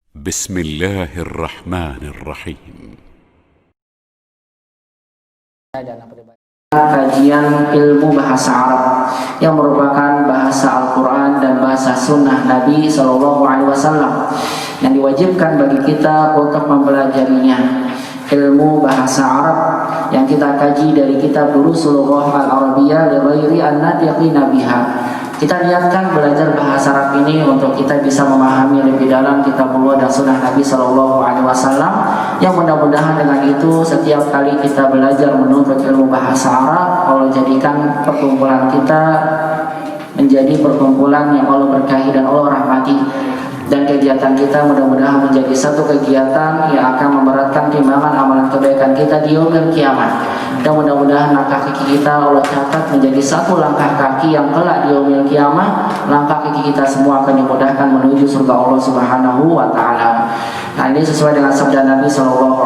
بسم الله الرحمن الرحيم. Kajian ilmu bahasa Arab yang merupakan bahasa Al-Quran dan bahasa Sunnah Nabi SAW yang diwajibkan bagi kita untuk mempelajarinya. Ilmu bahasa Arab yang kita kaji dari kitab Durusul Lughah Al-Arabiyyah li ghairi an-natiqina biha. Kita niatkan belajar bahasa Arab ini untuk kita bisa memahami lebih dalam kitabullah dan sunnah Nabi SAW, yang mudah-mudahan dengan itu setiap kali kita belajar menuntut ilmu bahasa Arab, Allah jadikan perkumpulan kita menjadi perkumpulan yang Allah berkahi dan Allah rahmati, dan kegiatan kita mudah-mudahan menjadi satu kegiatan yang akan memberatkan timbangan amalan kebaikan kita di yaumil kiamat. Dan mudah-mudahan langkah kaki kita Allah catat menjadi satu langkah kaki yang kelak di yaumil kiamat langkah kaki kita semua akan dimudahkan menuju surga Allah Subhanahu wa taala. Nah, ini sesuai dengan sabda Nabi SAW,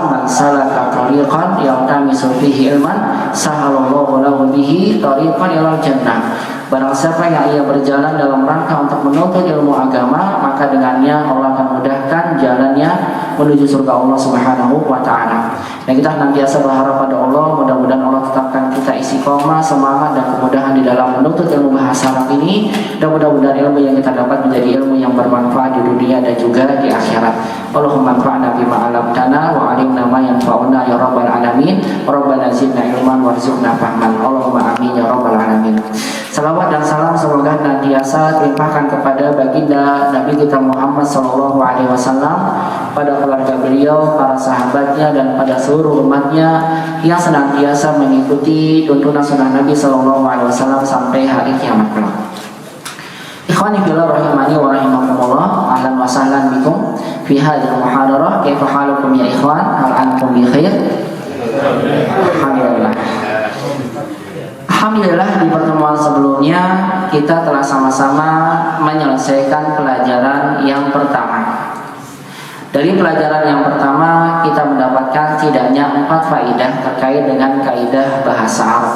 man salaka tariqan yaltamisu fihi ilman sahalallahu lahu bihi tariqan ilal jannah. Barang siapa yang ia berjalan dalam rangka untuk menuntut ilmu agama, maka dengannya Allah akan mudahkan jalannya menuju surga Allah Subhanahu wa taala. Dan kita senantiasa berharap pada Allah, mudah-mudahan Allah tetapkan kita istiqomah, semangat dan kemudahan di dalam menuntut ilmu bahasa Arab ini, dan mudah-mudahan ilmu yang kita dapat menjadi ilmu yang bermanfaat di dunia dan juga di akhirat. Allahumma anfa'na bima 'allamtana wa 'allimna ma yanfa'una ya rabbal alamin. Rabbana zidna ilman warzuqna fahman. Allahumma amin ya rabbal alamin. Salawat dan salam semoga senantiasa dilimpahkan kepada baginda Nabi kita Muhammad SAW, pada keluarga beliau, para sahabatnya, dan pada seluruh umatnya yang senantiasa mengikuti tuntunan sunnah Nabi SAW sampai hari kiamat kelak. Ikhwani fillah rahimani wa rahimakumullah, ahlan wa sahlan bikum fi hadhihi muhadarah. Kaifa halukum ya ikhwan? Hal antum bi khair? Alhamdulillah. Alhamdulillah, di pertemuan sebelumnya kita telah sama-sama menyelesaikan pelajaran yang pertama. Dari pelajaran yang pertama kita mendapatkan setidaknya 4 faedah terkait dengan kaidah bahasa Arab.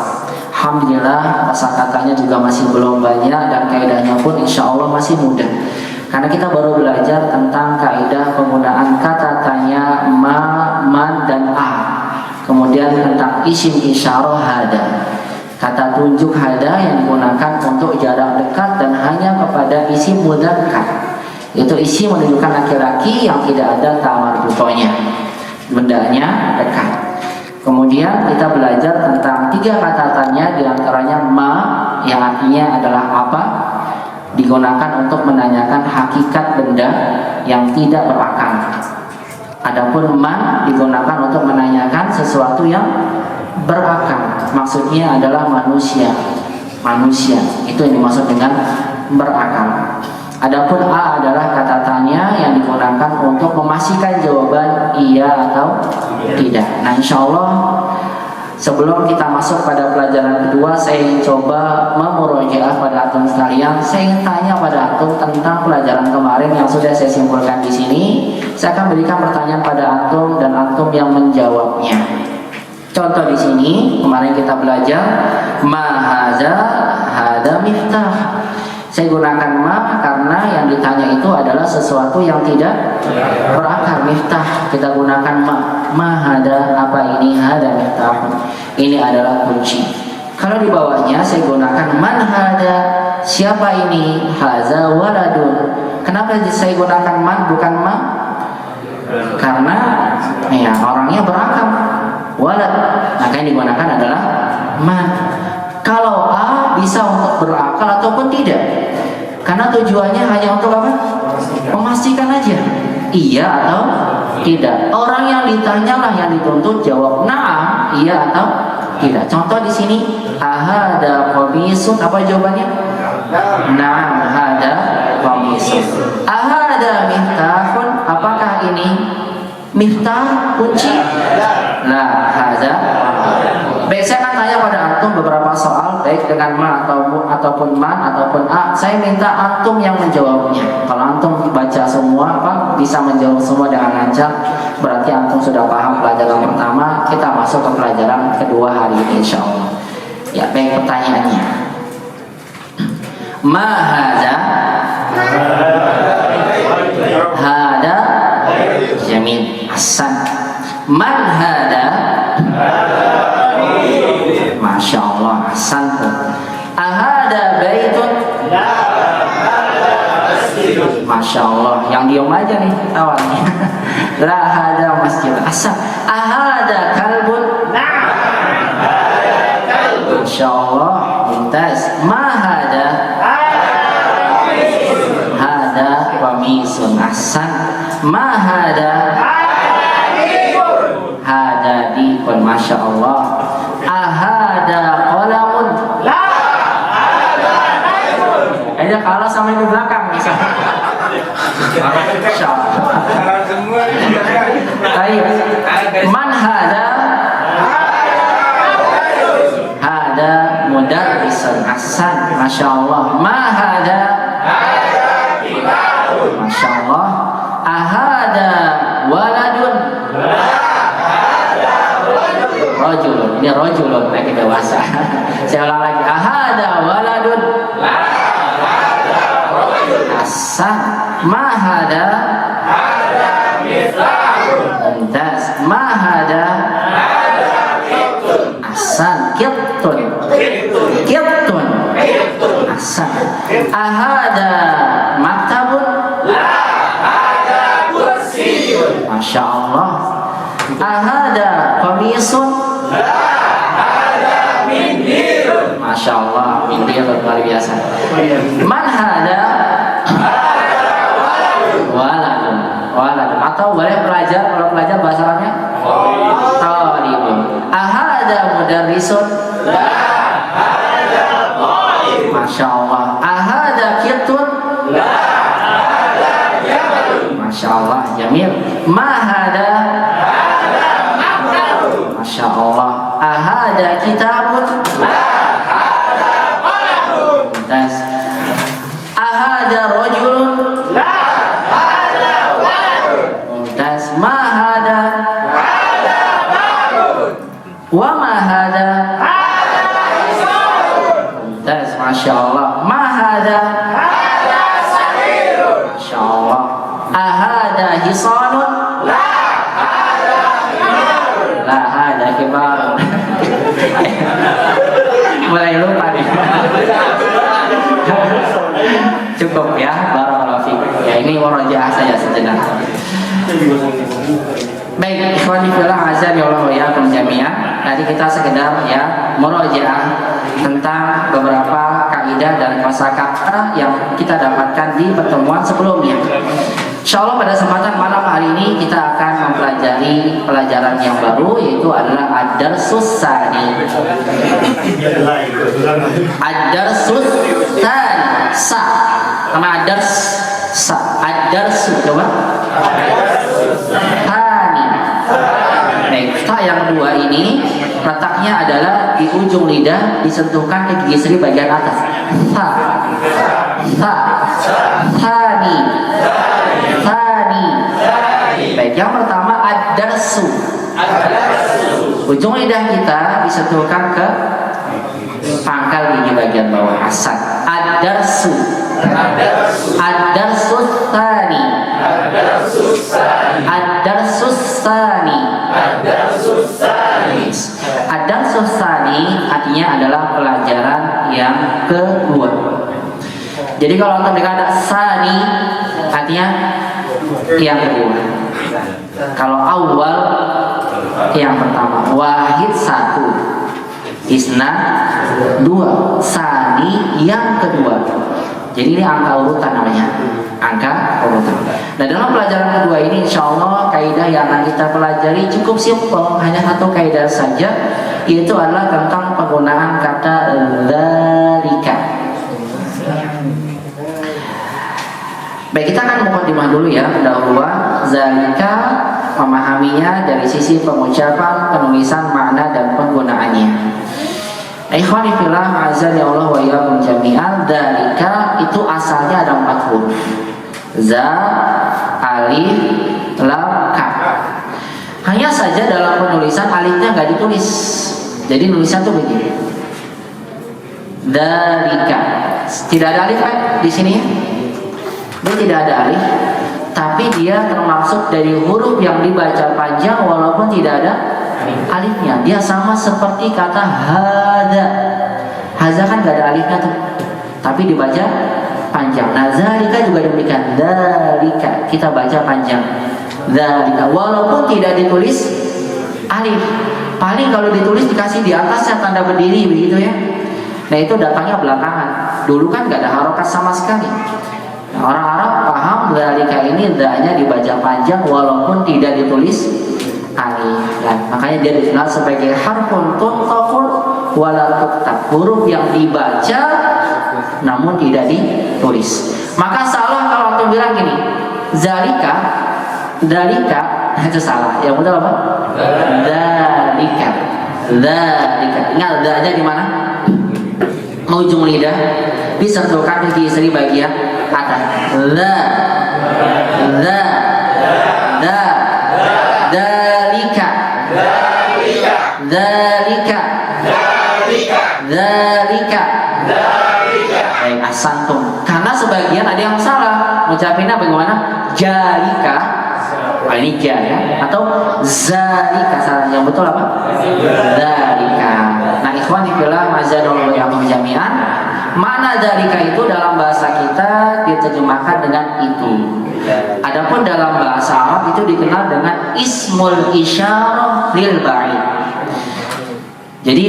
Alhamdulillah, kosakatanya juga masih belum banyak dan kaidahnya pun insya Allah masih mudah. Karena kita baru belajar tentang kaidah penggunaan kata tanya ma, man, dan a. Kemudian tentang isim isyarah hada, kata tunjuk hada yang digunakan untuk jarak dekat dan hanya kepada isim mudzakkar. Itu isi menunjukkan laki-laki yang tidak ada tamarbutonya, bendanya dekat. Kemudian kita belajar tentang 3 kata tanya, diantaranya ma yang artinya adalah apa, digunakan untuk menanyakan hakikat benda yang tidak berakal. Adapun man digunakan untuk menanyakan sesuatu yang berakal, maksudnya adalah manusia. Itu yang dimaksud dengan berakal. Adapun a adalah kata tanya yang digunakan untuk memastikan jawaban iya atau tidak. Nah, insya Allah sebelum kita masuk pada pelajaran kedua, saya ingin coba memurojaah pada antum sekalian. Saya ingin tanya pada antum tentang pelajaran kemarin yang sudah saya simpulkan di sini. Saya akan berikan pertanyaan pada antum dan antum yang menjawabnya. Contoh di sini kemarin kita belajar ma hadza hada miftah. Saya gunakan ma karena yang ditanya itu adalah sesuatu yang tidak berakar. Miftah kita gunakan ma hada, apa ini? Hada miftah, ini adalah kunci. Kalau di bawahnya saya gunakan man hada, siapa ini? Haza waladun. Kenapa saya gunakan man bukan ma? Karena ya orangnya berakal, walad, maka yang digunakan adalah man. Kalau a bisa untuk berakal ataupun tidak, karena tujuannya hanya untuk apa? Memastikan aja iya atau tidak. Orang yang ditanya lah yang dituntut jawab na'am, iya atau tidak. Contoh di sini, ahada qamisun, apa jawabannya? Na'am hada qamisun. Ahada miftahun, apakah ini miftah, kunci? Lah hada. Baik, saya akan tanya pada antum beberapa soal, baik dengan ma ataupun man ataupun a. Saya minta antum yang menjawabnya. Kalau antum baca semua, bisa menjawab semua dengan lancar, berarti antum sudah paham pelajaran pertama. Kita masuk ke pelajaran kedua hari ini insya Allah. Ya, baik, pertanyaannya. Ma hadza? Jamil. Ahsan. Man hada? Masya Allah. Ahsan. Ahada baitun? Masya Allah. Yang diam aja nih awalnya. La hada masjid. Ahsan. Ahada kalbun? Masya Allah. Mumtaz. Ma hada? Hada qamisun. Ahsan. Ma hada? Hada dikun. Masya Allah. Ahada qalamun? Kayaknya kalah sama yang di belakang. Masya Allah. Baik. Man hada? Hada mudarrisun. Ahsan. Masya Allah. Ma hada? Masya Allah. Ahada waladun? Rajulun. Ini rajulun lagi dewasa. Saya ulang lagi. Ahada waladun? Ahsan. Ma hada? Mumtaz. Ma hada? Ahsan. Kittun. Kittun. Ahsan. Ahada maktabun? Masya Allah. Ahada qamisun? Masya Allah. Mindir luar biasa. Man hada? Waladun. Waladun. Atau boleh pelajar, kalau pelajar bahasa Arabnya? Talibun. Ahada mudarrisun? Masya Allah. Ahada kitun? Masya Allah. Jamil. Mahada? Masya Allah. Ahada kitabun? Tes. Ahada rajulun? Tes. Mahada? Wa mahada? Tes. Masya Allah. Mahada? Masya Allah. Ahada hisanun? La hada kibarun. Mulai lupa nih. Cukup ya, barakallahu fiik. Ya ini murojaah saja sejenak. Baik, ikhwani fillah azza wa iyyakum jami'an. Tadi kita sekedar ya murojaah tentang beberapa kaidah dan kosakata yang kita dapatkan di pertemuan sebelumnya. Insyaallah pada kesempatan malam hari ini kita akan mempelajari pelajaran yang baru, yaitu adalah ad-darsus tsani. Ad-darsus tsani. Sa. Nama ad-dars sa. Ad-darsu coba. Tsani. Baik, ta yang kedua ini letaknya adalah di ujung lidah, disentuhkan ke gigi seri bagian atas. Sa. Sa. Tsani. Tsani. Baik, yang pertama ad-darsu. Ujung lidah kita disentuhkan ke pangkal gigi bagian bawah. Hasan. Ad-darsu. Ad-darsu tsani. Ad-darsu tsani. Ad-darsu tsani artinya adalah pelajaran yang kedua. Jadi kalau untuk dikata tsani artinya yang kedua. Kalau awal yang pertama, wahid satu, isna dua, sani yang kedua. Jadi ini angka urutan namanya, angka urutan. Nah dalam pelajaran kedua ini insya Allah kaidah yang akan kita pelajari cukup simpel, hanya satu kaidah saja, yaitu adalah tentang penggunaan kata dzalika. Baik, kita akan mukadimah dulu ya, pendahuluan. Zalika memahaminya dari sisi pengucapan, penulisan, makna dan penggunaannya. Ikhwani fillah azza Allah wa iyyakum jami'an. Zalika itu asalnya ada 4 huruf. Za, alif, lam, ka. Hanya saja dalam penulisan alifnya nggak ditulis. Jadi nulisan tuh begini. Zalika. Tidak ada alif kan di sini ya? Dia tidak ada alif, tapi dia termasuk dari huruf yang dibaca panjang walaupun tidak ada alifnya. Dia sama seperti kata hada. Haza kan gak ada alifnya tuh, tapi dibaca panjang. Nah, zalika juga demikian. Zalika kita baca panjang. Zalika walaupun tidak ditulis alif. Paling kalau ditulis dikasih di atasnya tanda berdiri begitu ya. Nah, itu datangnya belakangan. Dulu kan gak ada harokat sama sekali. Nah, orang Arab paham zalika ini za-nya dibaca panjang walaupun tidak ditulis alif. Nah, makanya dia dikenal sebagai harfun tuntaqul wala tuktab, huruf yang dibaca namun tidak ditulis. Maka salah kalau antum bilang gini, zalika, dalika, itu salah. Yang betul apa? Dalika, dalika. Ingat da-nya di mana? Ujung lidah disentuhkan di seri bagian atas. La, la, da, dalika, dalika, dalika. Baik, asantum. Karena sebagian ada yang salah ngucapinnya bagaimana? Jalika. Ini ja ya, atau zalika. Salah. Yang betul apa? Zalika. Nah, ikhwani fillah mazadallahu wa jami'an. Mana zalika itu dalam bahasa kita diterjemahkan dengan itu. Adapun dalam bahasa Arab itu dikenal dengan ismul isyarah lil ba'id. Jadi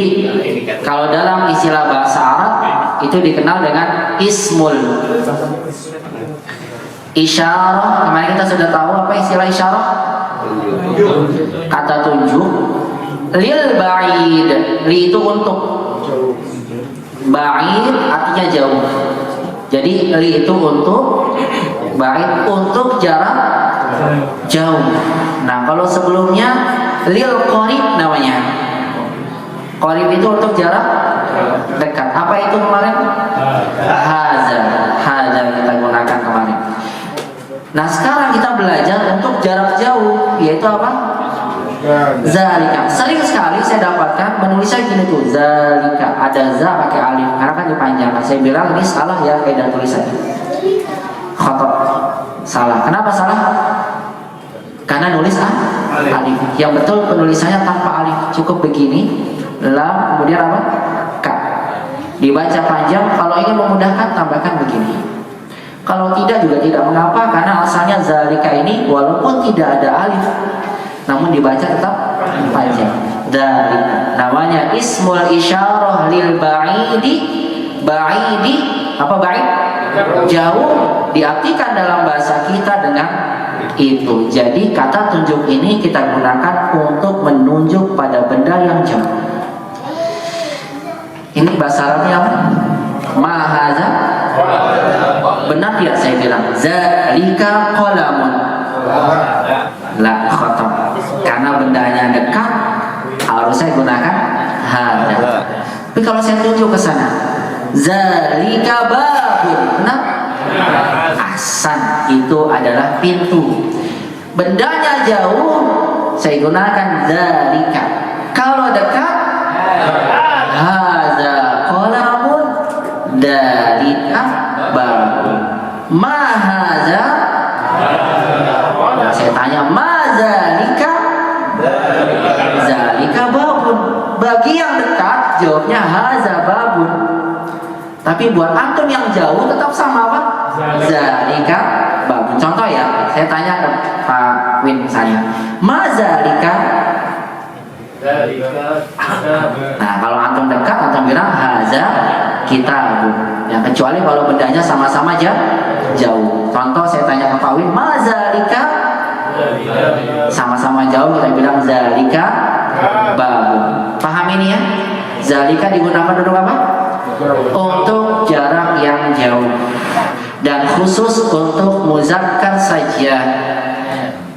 kalau dalam istilah bahasa Arab itu dikenal dengan ismul isyarah. Kemarin kita sudah tahu apa istilah isyarah? Kata tunjuk. Lil ba'id, li itu untuk, ba'id artinya jauh. Jadi li itu untuk, ba'id untuk jarak jauh. Nah, kalau sebelumnya lil qarib namanya. Qarib itu untuk jarak dekat. Apa itu kemarin? Haza. Haza kita gunakan kemarin. Nah, sekarang kita belajar untuk jarak jauh, yaitu apa? Zalika. Sering sekali saya dapatkan menulisnya gini tuh, zalika. Ada za pakai alif, karena kan dipanjangkan. Saya bilang ini salah ya kaidah tulisannya. Khata. Salah. Kenapa salah? Karena nulis alif. Yang betul penulisannya tanpa alif, cukup begini. Lam, kemudian apa? Ka. Dibaca panjang, kalau ingin memudahkan tambahkan begini. Kalau tidak juga tidak mengapa, karena asalnya zalika ini walaupun tidak ada alif namun dibaca tetap panjang. Zalika namanya ismul isyarah lil ba'idi. Ba'idi apa ba'id? Jauh, diartikan dalam bahasa kita dengan itu. Jadi kata tunjuk ini kita gunakan untuk menunjuk pada benda yang jauh. Ini bahasa Arabnya apa? Mahaza. Benar tidak saya bilang? Zalika qalamun. La khata. Karena bendanya dekat, harus saya gunakan hada. Tapi kalau saya tunjuk ke sana, zalika babun. Nah, asan itu adalah pintu. Bendanya jauh, saya gunakan zalika. Kalau dekat, hadza qalamun, dalika babun. Ma hadza? Nah, saya tanya ma zalika? Zalika babun. Bagi yang dekat jawabnya hadza babun. Tapi buat antum yang jauh tetap sama apa? Zalika babun. Contoh ya, saya tanya ke Pak Win misalnya, ma zalika? Nah, kalau antum dekat, antum bilang haza kitabun. Ya, kecuali kalau bendanya sama-sama jauh. Contoh saya tanya ke Pak Win, ma zalika? Sama-sama jauh, kita bilang zalika babun. Paham ini ya? Zalika digunakan untuk apa? Untuk jarak yang jauh. Dan khusus untuk muzakkar saja.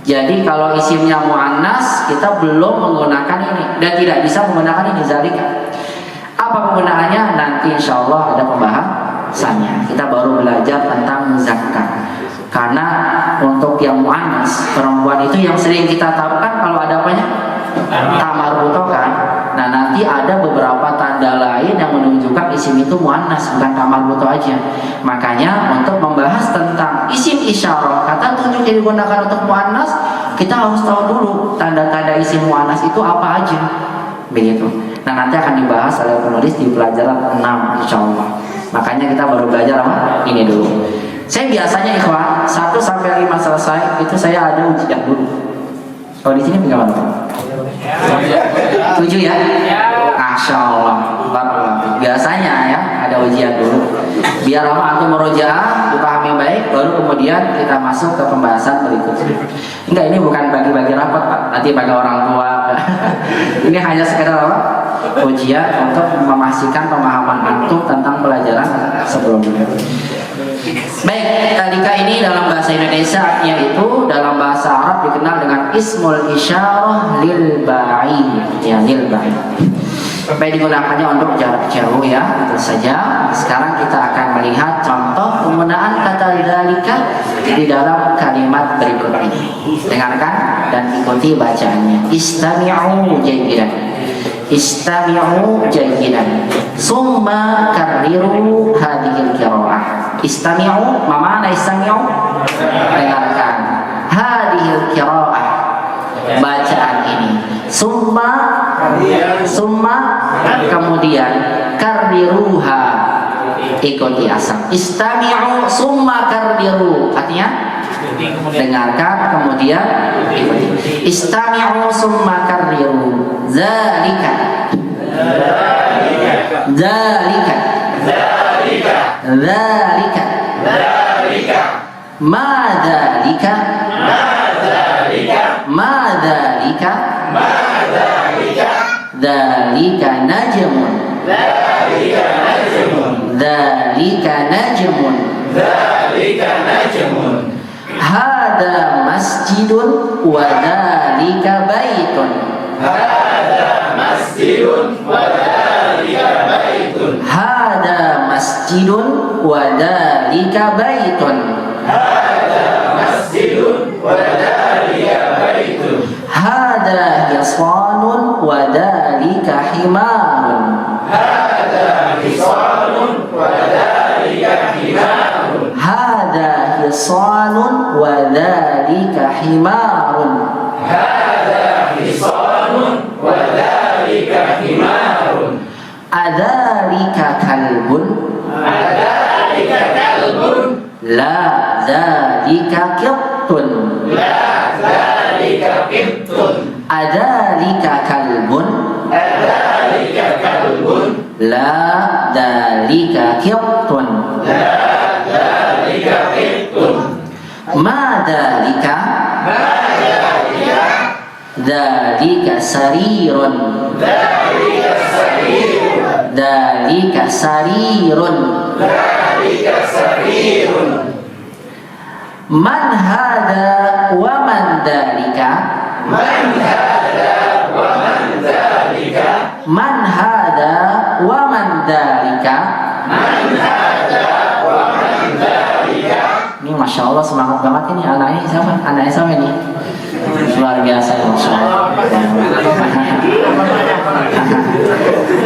Jadi kalau isimnya muannas kita belum menggunakan ini dan tidak bisa menggunakan ini zalika. Apa penggunaannya? Nanti insya Allah ada pembahasannya. Kita baru belajar tentang muzakkar. Karena untuk yang muannas perempuan itu yang sering kita tahu kan kalau ada apanya? Tamarbuto kan. Nah, nanti ada beberapa tanda lain yang menunjukkan isim itu muannas, bukan tamarbuto aja. Makanya untuk membahas tentang isim isyarah, kata tunjuk cocok digunakan untuk muannas, kita harus tahu dulu tanda-tanda isim muannas itu apa aja. Begitu. Nah, nanti akan dibahas oleh penulis di pelajaran 6 insyaallah. Makanya kita baru belajar apa? Ini dulu. Saya biasanya ikhwan 1 sampai 5 selesai itu saya ada ujian dulu. Kalau di sini bagaimana Pak? 7 ya? Masya Allah. Biasanya ya ada ujian dulu. Biar apa antum merojaah dipahami baik, baru kemudian kita masuk ke pembahasan berikutnya. Enggak, ini bukan bagi-bagi rapat Pak. Nanti bagi orang tua. Ini hanya sekedar apa? Ujian untuk memastikan pemahaman antum tentang pelajaran sebelumnya. Baik, talika ini dalam bahasa Indonesia artinya itu, dalam bahasa Arab dikenal dengan ismul isyarah lil ba'id, ya lil ba'id. Baik, digunakannya untuk jarak jauh ya, itu saja. Sekarang kita akan melihat contoh penggunaan kata dzalika di dalam kalimat berikut ini. Dengarkan dan ikuti bacaannya. Istami'u jayyidan. Istami'u jayyidan. Summa karriru hadhil qiraah. Istami'u, ma ma'na istami'u? Dengarkan. Hadhil qiraah. Bacaan ini. Summa kemudian karriruha, ikuti asal. Istami'u summa karriru, artinya dengarkan kemudian ikuti. Istami'u summa karriru. Zalika zalika zalika ma zalika ma zalika dzalika najmun dzalika najmun hada masjidun wa dzalika baitun hada masjidun wa dzalika baitun hada hisanun wa dzalika himarun hada hisanun wa dzalika himarun adzalika kalbun la dzalika qittun adzalika kalbun la dzalika qittun ma dzalika dzalika sarirun dzalika sarirun man hada wa man dzalika man hada wa man dzalika. Ini Masya Allah semangat banget ini anaknya siapa? Anaknya siapa ini? Luar biasa ya Masya Allah.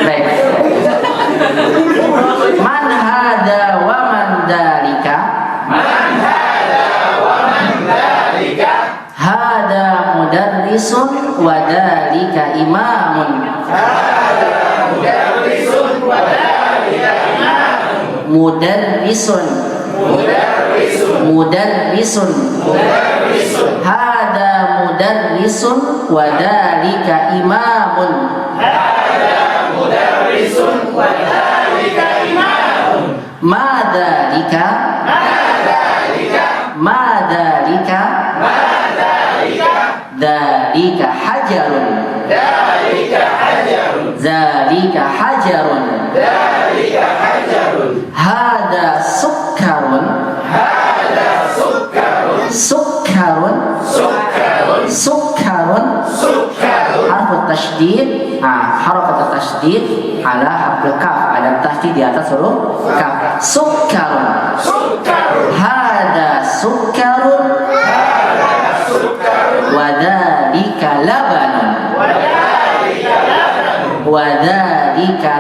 Baik. Man hada wa man dzalika. Hada mudarrisun wa dzalika imamun. Mudarrisun. Hada mudarrisun wa dzalika imamun. Ma dzalika dzalika hajarun dzalika hajarun hada sukkarun harfu tasydid, harakat tasydid ala harful kaf, ada tasydid di atas huruf kaf. Sukkarun hada sukkarun wa dzalika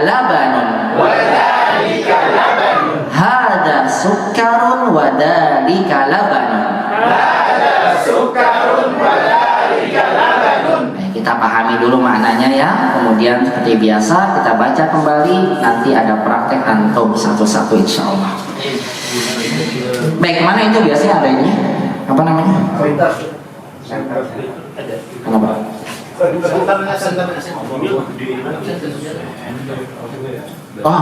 labanun hada sukkarun wa dzalika labanun Kita pahami dulu maknanya ya. Kemudian seperti biasa kita baca kembali. Nanti ada praktek antum satu-satu insya Allah. Baik, mana itu biasanya adanya? Apa namanya? Kenapa? Oh,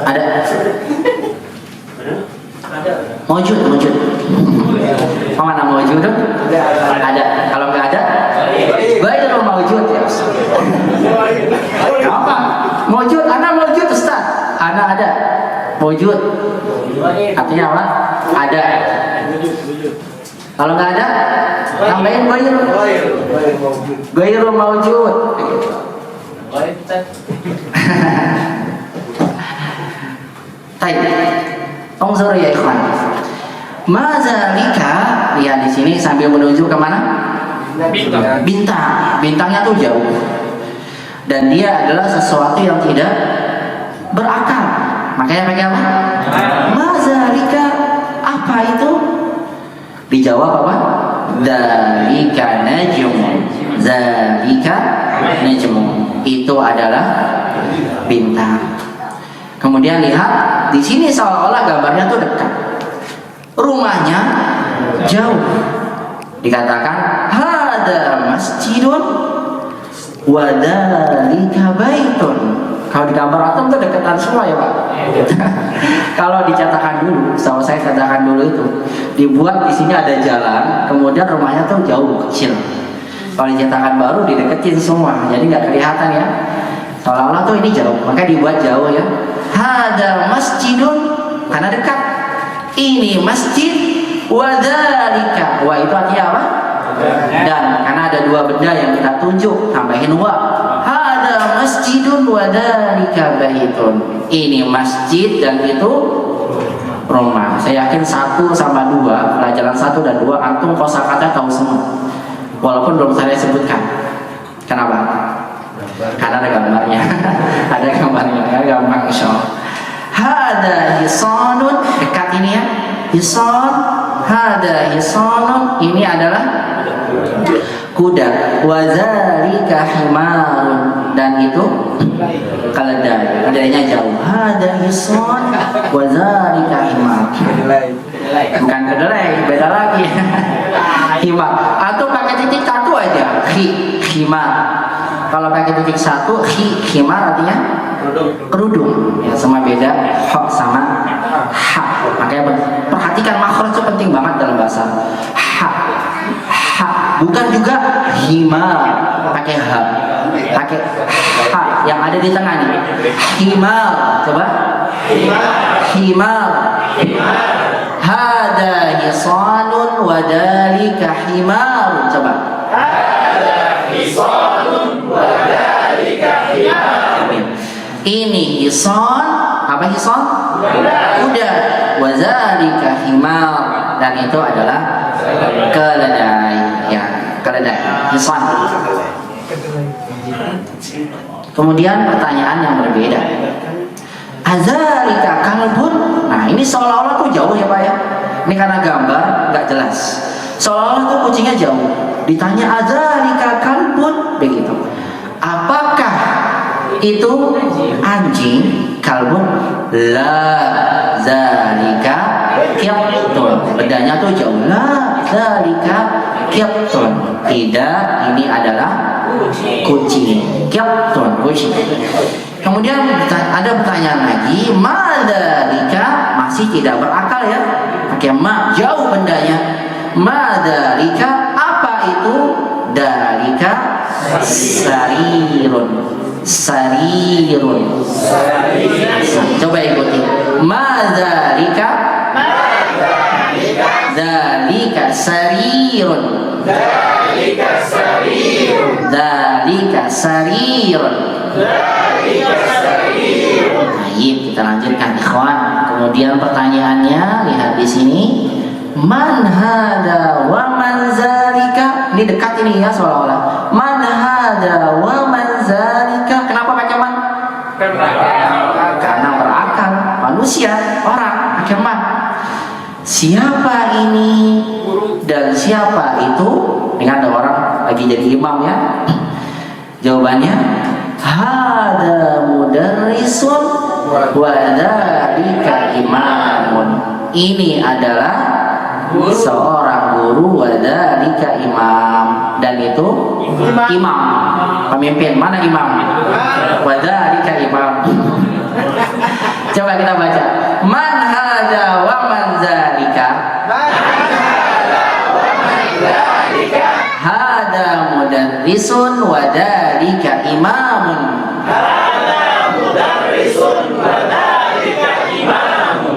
ada. Mawjud. Oh, mana mawjud? Ada. Kalau nggak ada, ghairul mawjud ya. Apa? Mawjud, ana mawjud Ustaz. Ana ada. Mawjud. Artinya apa? Ada. Kalau nggak ada, tambahin ghairul mawjud. Baik. Unzur ya ikhwan. Mazalika, lihat di sini sambil menuju ke mana? Bintang. Bintangnya tuh jauh. Dan dia adalah sesuatu yang tidak berakal. Makanya pakai apa? Mazalika, apa itu? Dijawab apa? Dzalika najmun. Dzalika najmun. Itu adalah bintang. Kemudian lihat di sini seolah-olah gambarnya tuh dekat, rumahnya jauh. Dikatakan hada masjidun wa dzalika baitun. Kalau di gambar atom tuh dekatan semua ya Pak. Kalau dicetakan dulu, setahu saya cetakan dulu itu dibuat di sini ada jalan, kemudian rumahnya tuh jauh kecil. Kalau dicetakan baru dideketin semua, jadi nggak kelihatan ya. Seolah-olah tuh ini jauh, maka dibuat jauh ya. Hada masjidun, karena dekat. Ini masjid, wadalika. Wa itu artinya apa? Dan, karena ada dua benda yang kita tunjuk, tambahin wa. Hada masjidun, wadalika baitun. Ini masjid dan itu rumah. Saya yakin 1 sama 2, pelajaran 1 dan 2 antum kosakata tahu semua. Walaupun belum saya sebutkan. Kenapa? Karena ada gambarnya. Ada gambarnya, gampang insyaallah. Hada hisanun, dekat ini ya. Hisan, hada hisanun, ini adalah kuda. Wa dzalika himarun, dan itu keledai. Keledainya jauh. Hada hisan wa dzalika himar. Bukan kedelai, beda lagi. Himar. Atau pakai titik 1 aja. Himar. Kalau pakai titik 1, himar artinya kerudung. Ya, sama beda ho sama ha. Makanya perhatikan makhraj itu penting banget dalam bahasa. Ha. Bukan juga himar pakai ha. Pakai ha yang ada di tengah nih. Himar. Coba. Himar. Hada hisanun wa dzalika himarun. Coba. Ini hison, apa hison? Kuda. Wa dzalika himar, dan itu adalah keledai. Ya, keledai. Hison. Kemudian pertanyaan yang berbeda. Azalika kalbun. Nah, ini seolah-olah tuh jauh ya Pak ya. Ini karena gambar nggak jelas. Seolah-olah tuh kucingnya jauh. Ditanya azalika kalbun, begitu. Apakah itu anjing? Kalbun? La zalika qyattun. Bedanya tuh jauh. La zalika qyattun. Tidak, ini adalah kucing. Qyattun, kucing. Kemudian ada pertanyaan lagi, ma dzalika, masih tidak berakal ya. Pakai ma, jauh bendanya. Ma dzalika, apa itu? Dzalika sarirun. Sarirun. Coba ikuti. Ma dzalika. Dzalika sarirun. Dzalika sarirun. Dzalika sarirun. Baik, kita lanjutkan ikhwan. Kemudian pertanyaannya, lihat di sini. Man hada wa man zalika. Ini dekat ini ya seolah-olah. Man hada wa man zalika. Kenapa pakai man? Karena berakal. manusia, orang pakai ma. Siapa ini dan siapa itu? Dengan ada orang lagi jadi imam ya. Jawabannya hada mudarrisun wa dzalika imamun. Ini adalah seorang guru wa dzalika imam, dan itu imam, pemimpin. Mana imam? Wa dzalika imam. Coba kita baca. Man hada wa man dzalika. Hada mudarrisun wa dzalika imamun.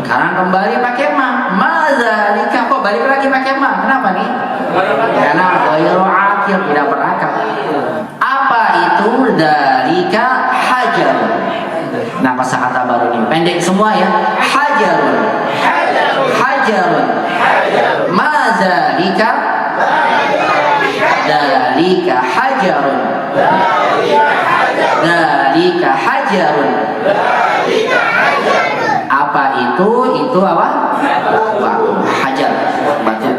Sekarang kembali pakai ma. Madzalika, kok balik lagi pakai ma? Kenapa nih? Karena ghairu aqil, tidak berakal. Apa itu dzalika? Hajar. Nah, kosakata baru ini pendek semua ya. Hajarun. Hajarun. Madzalika? Dzalika hajarun. Dzalika hajarun. Apa itu? Itu apa? Hajar, batu.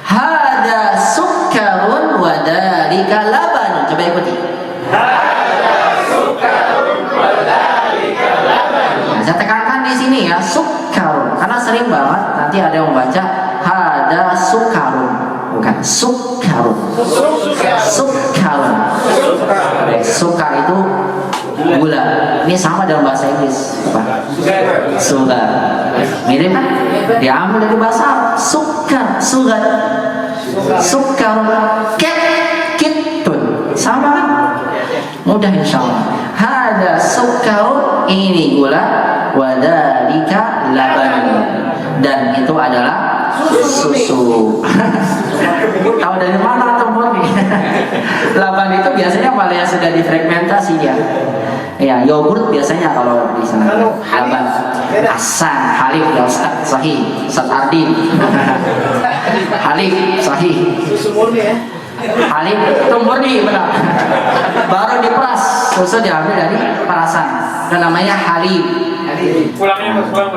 Hada sukkarun wa dzalika labanun. Coba ikuti. Nah, saya tekankan di sini ya, sukkarun, karena sering banget nanti ada yang membaca hada sukkarun, bukan sukkarun. Sukkarun. Sukar itu gula. Ini sama dalam bahasa Inggris. Apa? Sugar. Mirip kan? Diambil dari bahasa Arab. Sukar, sugar. Sukar, kitun. Sama kan? Mudah insyaallah. Hada sukarun, ini gula, wadalika laban, dan itu adalah susu. Tahu dari mana teman nih? Laban itu biasanya malah yang sudah difermentasi dia. Ya, yogurt biasanya kalau di sana. Laban, asan, halif ya Ustaz, sahih. Ustaz Ardin. Halif, sahih. Susu murni ya. Halif itu murni benar. Baru diperas, susu diambil dari perasan. Dan namanya halif. Pulangnya pulang.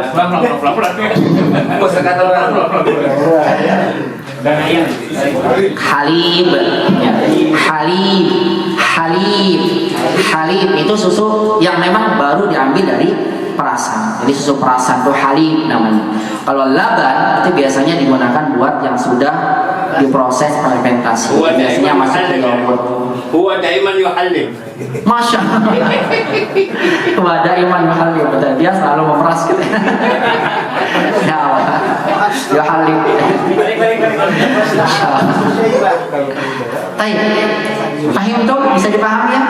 Halib, ya. Halib itu susu yang memang baru diambil dari perasan. Jadi susu perasan itu halib namanya. Kalau laban itu biasanya digunakan buat yang sudah diproses fermentasi. Biasanya masuk ke yogurt. Huwa daiman yuhallim. Masya Allah. Kepada iman yuhallim, betul. Dia selalu memeras gitu. Ya Allah. Yuhallim. Baik. Paham tuh? Bisa dipahami ya?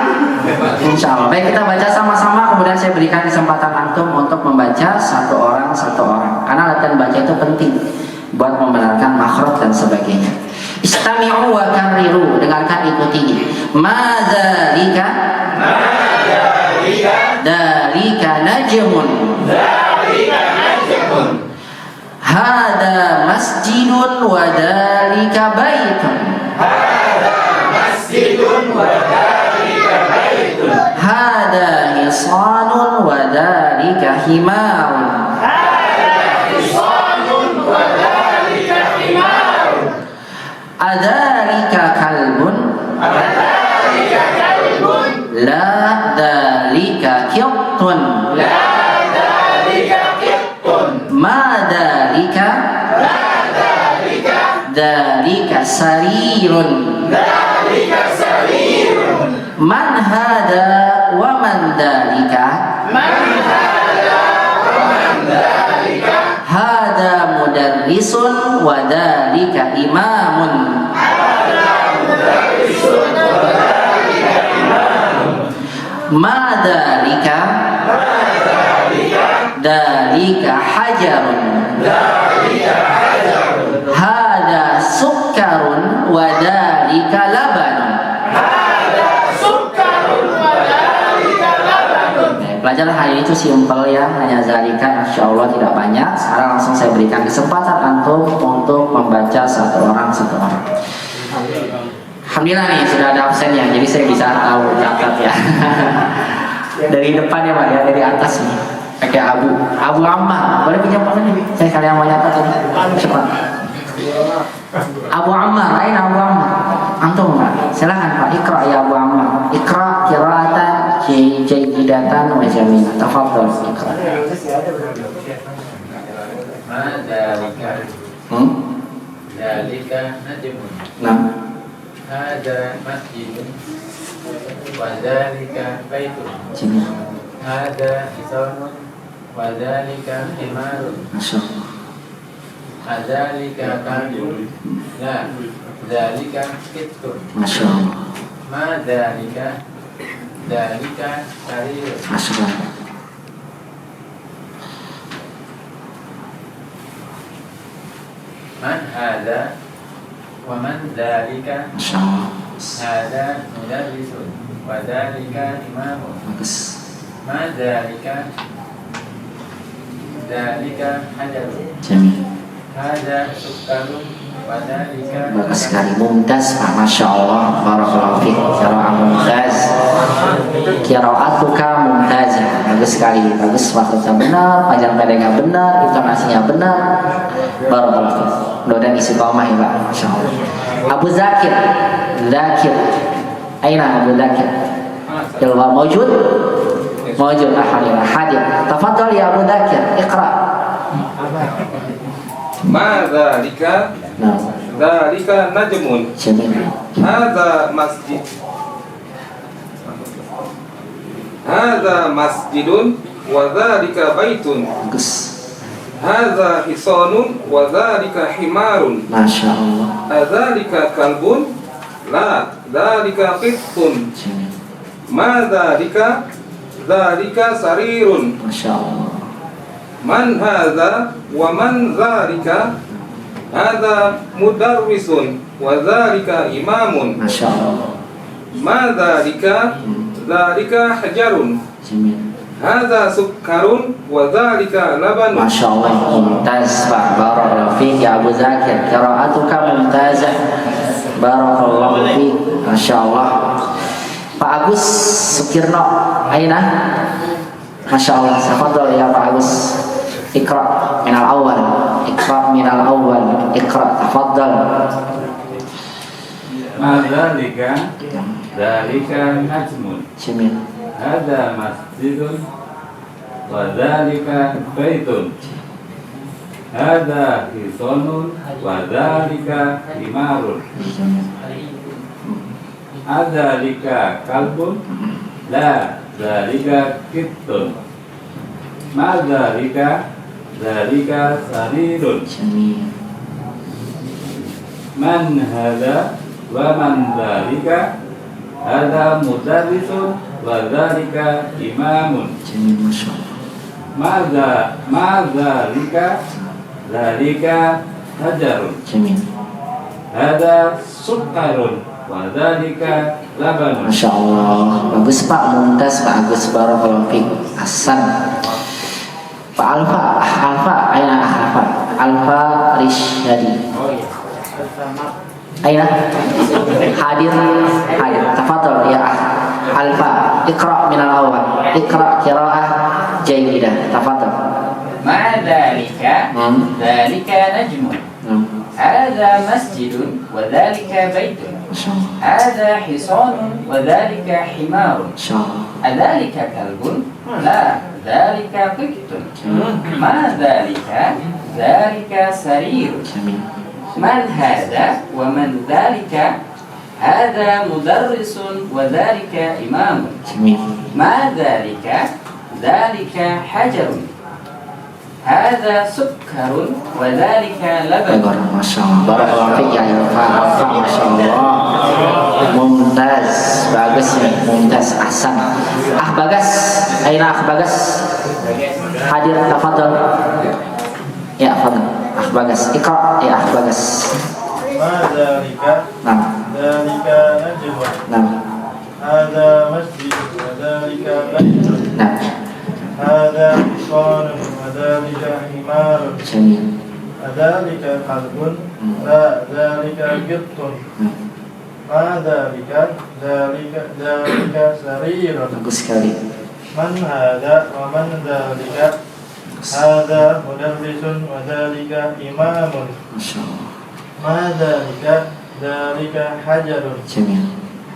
Insya Allah. Baik, kita baca sama-sama. Kemudian saya berikan kesempatan antum untuk membaca satu orang. Karena latihan baca itu penting buat membenarkan makhraj dan sebagainya. Istami'u wa karriru, dengarkan ikuti. Madzalika? Dalika najmun. Hada masjidun wa dalika baitun. Hada hisanun wa dalika himarun. Adzalika kalbun. La dalika qittun. Ma dalika. Dalika sarirun. Man hada wa man dalika. Hada mudarrisun wa dalika imamun. Ma dalika. Dalika hajarun. Hada sukkarun wa dalika labanun. Pelajaran hari itu simpel ya, hanya zalika, insya Allah tidak banyak. Sekarang langsung saya berikan kesempatan antum untuk membaca satu orang. Alhamdulillah nih sudah ada absennya, jadi saya bisa tahu catat ya. Dari depan ya Pak ya, dari atas nih. pakai Abu Ammar. Boleh pinjam mana nih? Saya kalian mau nyatat ini. Cepat. Abu Ammar, aina Abu Ammar? Antum enggak? Silakan Pak, Iqra ya Abu Ammar. Iqra qira'atan jayyidatan wa jamilah. Tafadhal Iqra. Madalika Dalika najmun Nah, Hada masjidun Wadalika baitun sini. Hada isawun Wadalika himarun Masya Allah. Hadalika kalbun La Dalika kittun Masya Allah. Madalika Dalika sarirun Masya Allah. Man hada Wa man dalika Masya Allah. Hada mudarrisun Wadalika imamun Bagus. Ma dalika Dalika hajarun Jamil. Hada sukkarun Wadalika Bagus sekali. Mumtaz Pak. Masya Allah. Barakallahu fiik. Qira'ah mumtaz. Qira'atuka mumtazah. Bagus sekali. Bagus, maksudnya benar, panjang pendeknya benar, intonasinya benar. Barakallahu fiik. Mudah-mudahan istiqomah ya Pak. Masya Allah. Abu Zakir. Zakir. Aina Abu Zakir? Yallah mawjud? Mawjud. Alhamdulillah. Hadir. Tafadhal ya Abu Zakir. Iqra. Ma dzalika Nah. dzalika najmun Jamil. hadza masjid hadza masjidun wa dzalika baitun Bagus. hadza hisanun wa dzalika himarun Masya Allah. adzalika kalbun la dzalika qittun Jamil. ma dzalika dzalika sarirun Masya Allah. man hadza wa man dzalika hadza mudarrisun wa dzalika imamun Masya Allah. ma dzalika dzalika hajarun Jamil. hadza sukkarun wa dzalika labanun. Masya Allah. Mumtaz Pak. Barakallahu fiik ya Abu Zakir. Qira'atuka mumtazah. Barakallahu fiik. Masya Allah. Pak Agus Sukirno. Aina? Masya Allah. Tafadhal ya Pak Agus. Iqra minal awal. Iqra minal awal. Iqra. Tafadhal. Madzalika Dalika najmun Jamil. Hada masjidun Wadalika baitun Hada hisonun Wadalika himarun Adalika kalbun La dalika kittun Madzalika Dalika sarirun Jamil. Man hada wa man dalika hada mudarrisun wa dalika imamun Jamil. Masya Allah. madzalika dalika hajarun Jamil. hada sukkarun wa dalika labanun. Masya Allah. Bagus Pak. Mumtaz Pak Agus. Barakallahu fiik. Hasan. Pak Alfa. Aina Alfa? Alfa Rishadi. Aina? Hadir. Tafadhal ya Alfa. Iqra minal awal. Iqra qira'ah jayyidah. Tafadhal. Ma dzalika dzalika najmun hadza masjidun wa dzalika baitun Masya Allah. hadza hisanun wa dzalika himarun Masya Allah. adzalika kalbun la dzalika qittun ma dzalika dzalika sarirun Jamil. man hadza wa man dzalika hadza mudarrisun wa dzalika imamun Jamil. ma dzalika dzalika hajarun hadza sukkarun wa dzalika labanun. Masya Allah. Barakallahu fiik ya Alfa. Masya Allah. Mumtaz. Bagus nih. Mumtaz. Ahsan. Bagas. Aina Bagas? Hadir. Tafadhal. Ya, tafadhal. Bagas. Iqra ya Bagas. Ma dzalika Nah. dzalika najmun Nah. hadza masjid wa dzalika baitun Nah. hadza hisanun wa dzalika himarun Jamil. dzalika qalbun la dzalika qittun ma dzalika sarirun. Bagus sekali. من هذا ومن ذلك هذا مدرس وذلك إمام Masya Allah. ما ذلك ذلك حجر Jamil.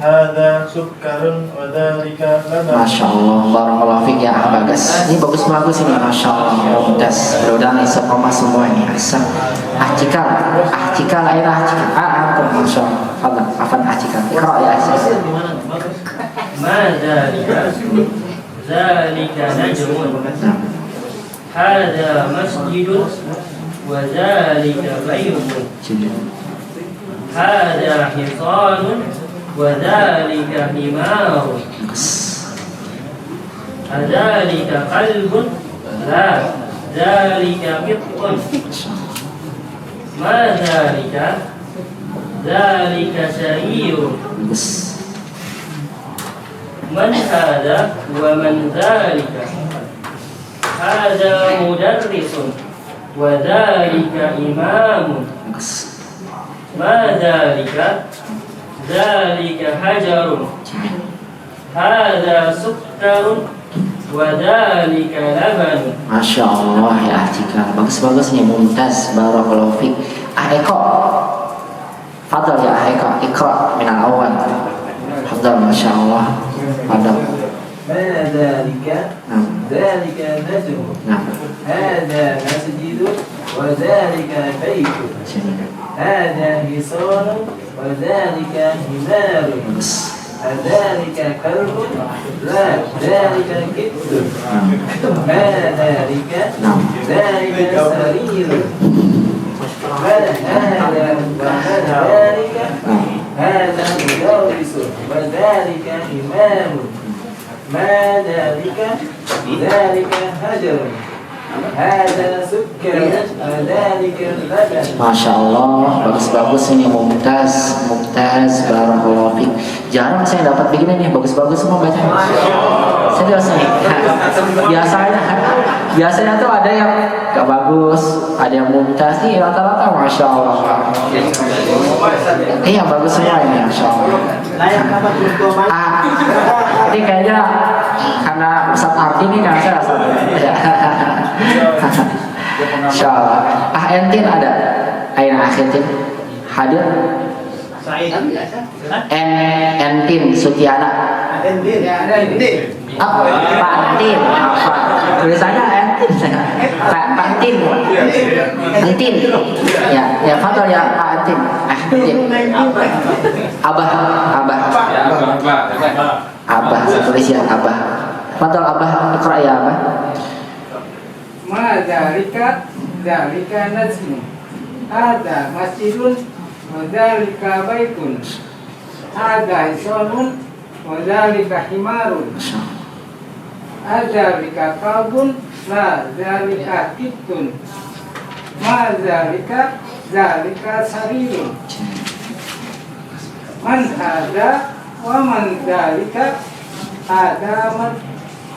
هذا سكر وذلك لبن Masya Allah, barakallahu fiik ya Bagas. Ini bagus-bagus ini, Masya Allah, mumtaz. Mudah-mudahan istiqomah semua ini. Ahsan. Ahcikal, aina ahcikal. Aku, Masya Allah. Fadal, afan ahcikal. Iqra ya ahcikal. ما ذلك ذلك نجم هذا مسجد وذلك بيت Jamil. هذا حصان وذلك حمار Bagus. أذلك قلب لا ذلك قط Masya Allah. ما ذلك ذلك سرير Bagus. من هذا ومن ذلك هذا مدرس وذلك إمام Bagus. ما ذلك ذلك حجر هذا سكر وذلك لبن Masya Allah ya ahcikal. Bagus-bagus nih, mumtaz. Barakallahu fiik. Eko. Fadal ya Eko. Iqra minal awal. Fadal, Masya Allah. Fadal. ما ذلك Nah, ذلك نجم nah. هذا مسجد وذلك بيت Jamil. هذا حصان وذلك حمار Bagus. أذلك كلب لا ذلك كبد Nah, ما ذلك nah. ذلك سرير ما هذا وما ذلك Nah. هذا مدرس وذلك إمام ما ذلك ذلك هجر هذا سكر وذلك لبن Masya Allah, bagus-bagus ini, mumtaz, mumtaz, barakallahu fiik. Jarang saya dapat begini nih, bagus-bagus semua bacanya. Serius nih. Biasanya tuh ada yang gak bagus, ada yang mumtaz nih, rata-rata Masya Allah. Iya, bagus semua ini, Masya Allah. Ini kayaknya karena Ustadz Ardi ini kan saya rasa. Masya Allah. Entin ada. Aina Entin hadir. Entin Sutiana. Oh, Pak Entin. Apa? Tulisannya Entin. Pak Entin. Entin. Ya Fadol ya Pak Entin. Abah. Abah, tulis ya Abah. Fadol Abah, Iqra ya Abah. ما ذلك ذلك نجم هذا مسجد وذلك بيت هذا حصان وذلك حمار أذلك كلب لا ذلك كبد ما ذلك ذلك سرير من هذا ومن ذلك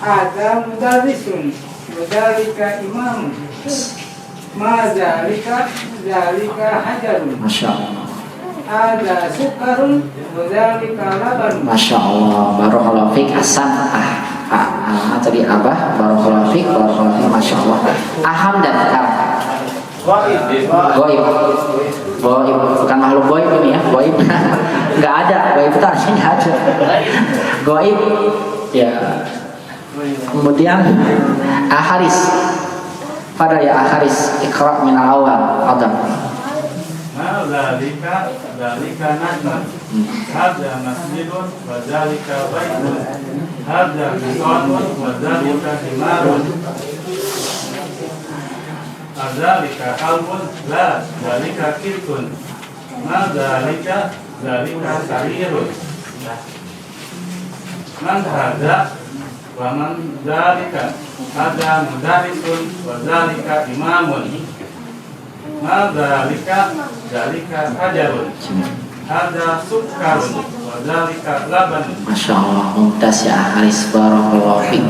هذا مدرس وذلك إمام ما ذلك ذلك حجر Masya Allah. هذا سكر وذلك لبن Masya Allah, barakallahu fiik. Hasan. Tadi Abah, barakallahu fiik, Masya Allah. Hamdan sekarang. Goib, bukan makhluk goib ini ya, goib. Nggak ada, goib itu artinya nggak ada. Goib, ya. Kemudian Haris. Pada ya Haris, Iqra min awal. Adam. ما ذلك ذلك نجم هذا مسجد وذلك بيت هذا حصان وذلك حمار أذلك كلب لا ذلك كبد ما ذلك ذلك سرير من هذا ومن ذلك هذا مدرس وذلك إمام ما ذلك ذلك حجر هذا سكر وذلك لبن. Masya Allah, mumtaz ya Haris, barakallahu fiik.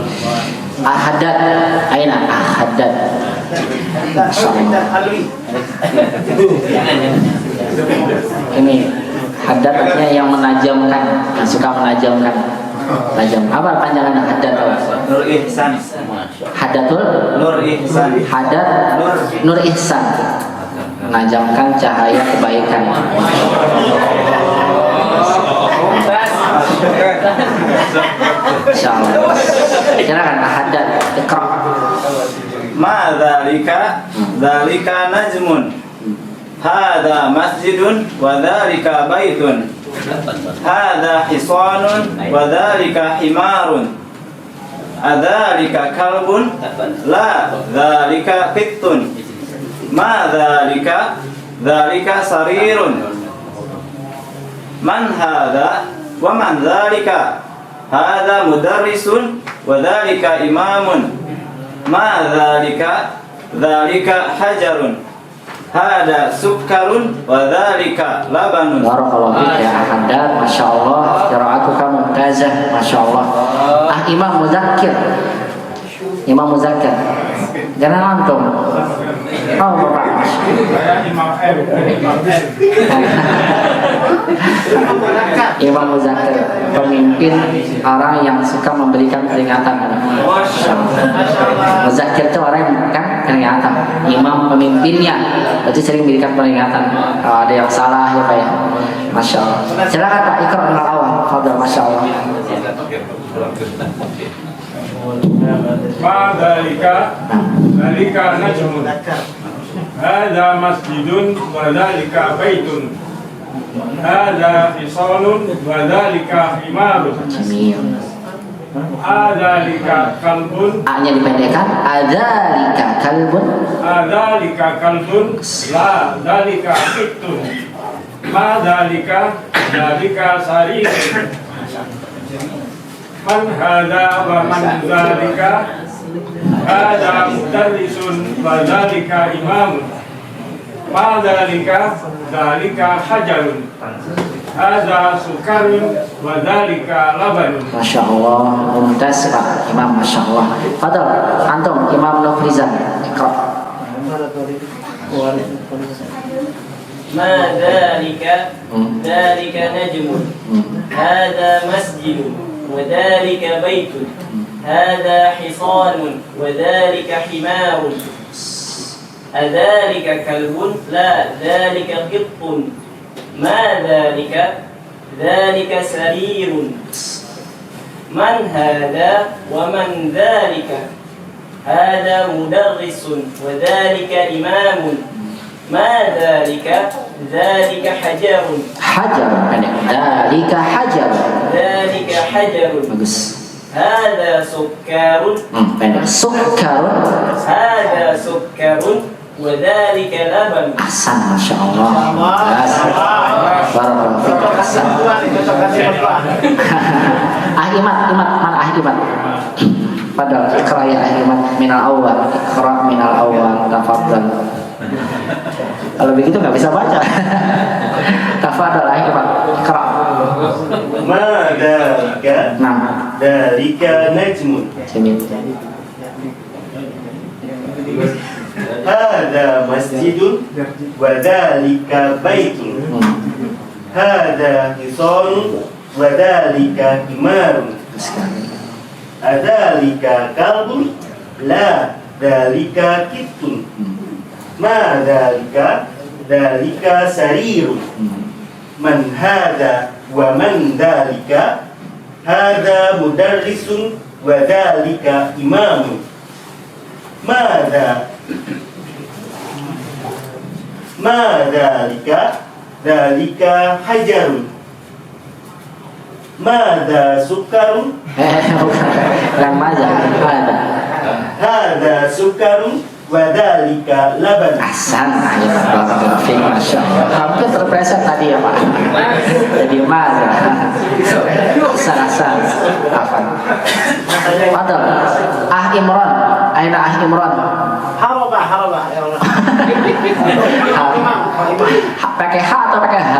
Ahadat, aina ahadat. Masya Allah. Ini hadat artinya yang menajamkan, yang suka menajamkan. Najam. Apa panjangan hadatul? Nur Ihsan. Hadatul? Nur Ihsan. Hadat Nur Ihsan. Menajamkan cahaya kebaikan. Insyaallah. Silakan hadat Iqra. Ma dzalika dzalika najmun. Hada masjidun wa dzalika baitun. Hada hisanun wa dzalika himarun. Adzalika kalbun la dzalika qittun. Ma dzalika dzalika sarirun. Man hada wa man dzalika. Hada mudarrisun wa dzalika imamun. Ma dzalika dzalika hajarun. Hada sukkarun wa dzalika labanun. Barakallahu fiik ya Haddad, masyaallah, qiraatuka mumtazah, masyaallah. Imam Muzakkir. Imam Muzakkir. Jangan antum. Oh, Bapak. Imam Muzakkir, pemimpin orang yang suka memberikan peringatan. Muzakkir itu orang yang memberikan peringatan. Imam pemimpinnya berarti sering memberikan peringatan. Kalau ada yang salah ya Pak ya. Masya Allah. Silakan Pak Iqra minal awal. Fadhil, Masya Allah. Ma dzalika najmun. Hada masjidun wa dzalika baitun. Hada hisanun wa dzalika himarun. Jamil. Adzalika kalbun. A-nya dipendekkan. Adzalika kalbun. Adzalika kalbun la dzalika qittun. Ma dzalika dzalika sarirun. Man hada wa man dzalika. Hada mudarrisun wa dzalika imamun. Ma dzalika dzalika hajarun. Hada sukarun wa dzalika labanun. Masya Allah, mumtaz Pak Imam, Masya Allah. Fadhil, antum Imam Nufrizan. Iqra. Ma dzalika dzalika najmun. Hada masjidun wa dzalika baitun. Hada hisanun wa dzalika himarun. Adzalika kalbun la dzalika qittun. Ma dzalika dzalika sarirun. Man hada wa man dzalika. Hada mudarrisun wa dzalika imamun. Ma dzalika dzalika hajarun. Hajar, pendek. Dzalika hajar. Dzalika hajarun. Bagus. Hada sukkarun. Pendek. Sukkarun. Hada sukkarun wa dzalika laban. Ahsan, Masya Allah. Barakallahu fiik. Ahsan. Ahimad, mana Ahimad? Padahal Iqra ya Ahimad minal awal. Iqra minal awal. Tafadhal. Kalau begitu nggak bisa baca. Tafadhal Ahimad. Iqra. Ma dzalika Nah, dzalika najmun. Jamil. Hada masjidun wa dzalika baitun. Hada hisanun wa dzalika himarun. Adzalika kalbun la dzalika qittun. Ma dzalika dzalika sarirun. Man hada wa man dzalika. Hada mudarrisun wa dzalika imamun. Mada dzalika hajarun. Mada sukarun. Bukan maza, ada. Hada sukarun wa dzalika laban. Ahsan, barakallahu fiik, Masya Allah. Hampir terpleset tadi ya Pak. Jadi maza. Ahsan. Afan. Fadhil. Ah Imran. Aina Ah Imran? Harabah ya Allah. Pakai H atau pakai H?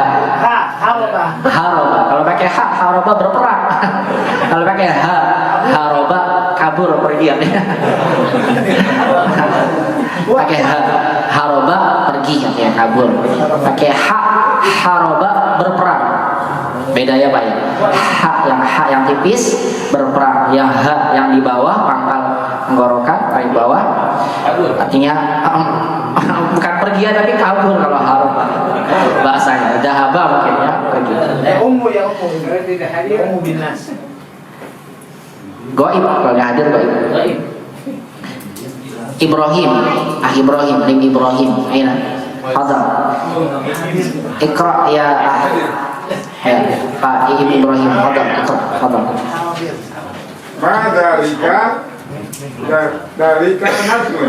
Harabah. Haroba. Kalau pakai H, haroba berperang. Kalau pakai H, haroba kabur pergi. Pakai H, haroba pergi ya kabur. Pakai H, haroba berperang. Beda ya Pak ya. H ha yang tipis berperang, yang ha yang di bawah pangkal tenggorokan paling bawah artinya bukan pergi tapi kabur kalau harap bahasanya dahaba mungkin ya pergi. Ummu ya ummu berarti tidak hadir ummu bin nas. Goib kalau nggak hadir goib. Ibrahim, Ibrahim, lim Ibrahim, aina, hadar. Ikra ya, Pak Ibrahim, hadar, ikra, hadar. Dalika najmun.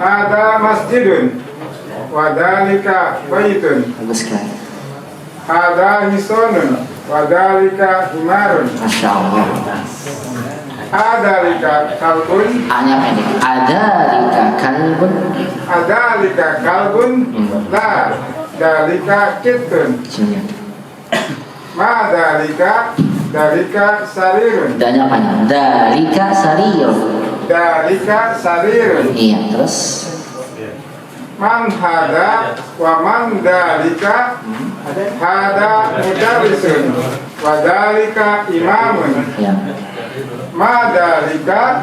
Hada masjidun wa dalika baitun. Bagus sekali. Hada hisonun wa dalika himarun. Masya Allah. Adalika kalbun. Hanya pendek. Adalika kalbun. Adalika kalbun. La dalika kitun. Ma dalika sarirun. Danya panjang. Dalika sarirun. Dalika sarirun. Iya, terus Man hada wa man dalika. Hada mudarrisun wa dalika imamun. ya. Ma dalika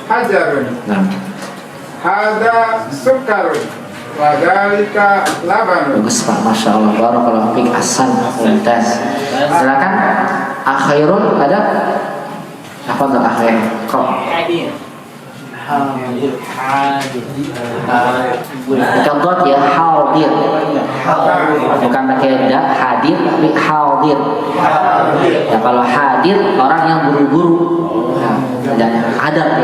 hajarun. Nah, Hada sukarun wa dalika labanun. bagus Pak, Masya Allah. Barakallahu fiik, ahsan, mumtaz. Silakan akhairun ada apa tuh akhir? Kok contoh ya hadir, bukan pakai da hadir tapi hadir. Ya kalau hadir orang yang buru-buru, dan hadar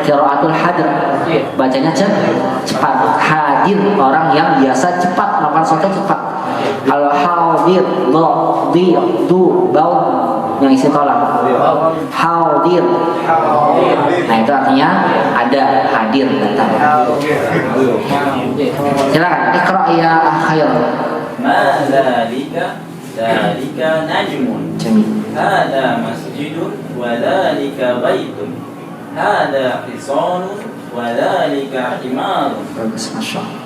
qiraatul hadar bacanya cepat. Hadir orang yang biasa cepat melakukan sesuatu cepat. Kalau hadir du bau yang isi tolak hadir. Nah itu artinya ada, hadir, datang. Silakan ikra ya akhir. Ma dzalika najmun. Jamil. Hada masjidun wa dzalika baitun. Hada hisanun wa dzalika himarun. Bagus, Masya Allah.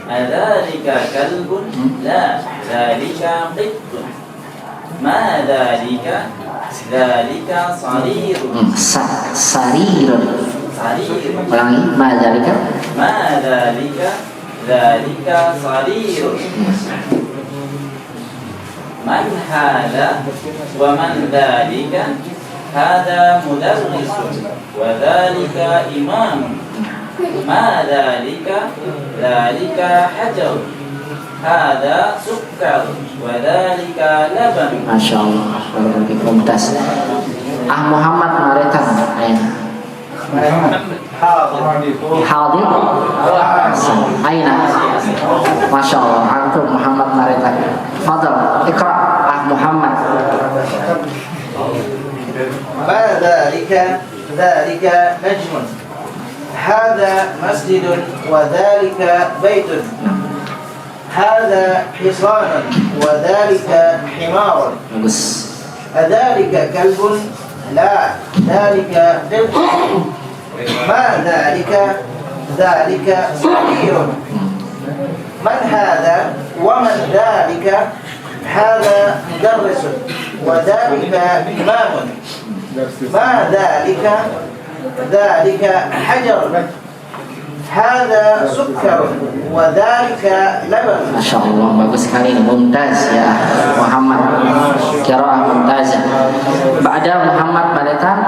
Adzalika kalbun. La dzalika qittun. Ma dzalika sarirun. Sarirun. Ulangi, ma dzalika. Ma dzalika sarirun. Man hada wa man dzalika. Hada mudarrisun wa dzalika imamun. Ma dzalika hajar. Hada sukkar wa dzalika laban. Masya Allah, mumtaz. Muhammad Maritan, hadir. Aina. Masya Allah, antum Muhammad Maritan. Fadal, ikra Muhammad. Ma dzalika najmun. Hada masjidun wa dzalika baitun. Hada hisanun wa dzalika himarun. Bagus. Adzalika kalbun. La dzalika qilqun. Ma dzalika sarirun. Man hada wa man dzalika. Hada mudarrisun wa dzalika imamun. Ma dzalika hajarun. Hada sukkarun wa dzalika laban. Masya Allah, bagus sekali ini, mumtaz ya Muhammad. Qiraah mumtazah. Ba'da Muhammad Maritan,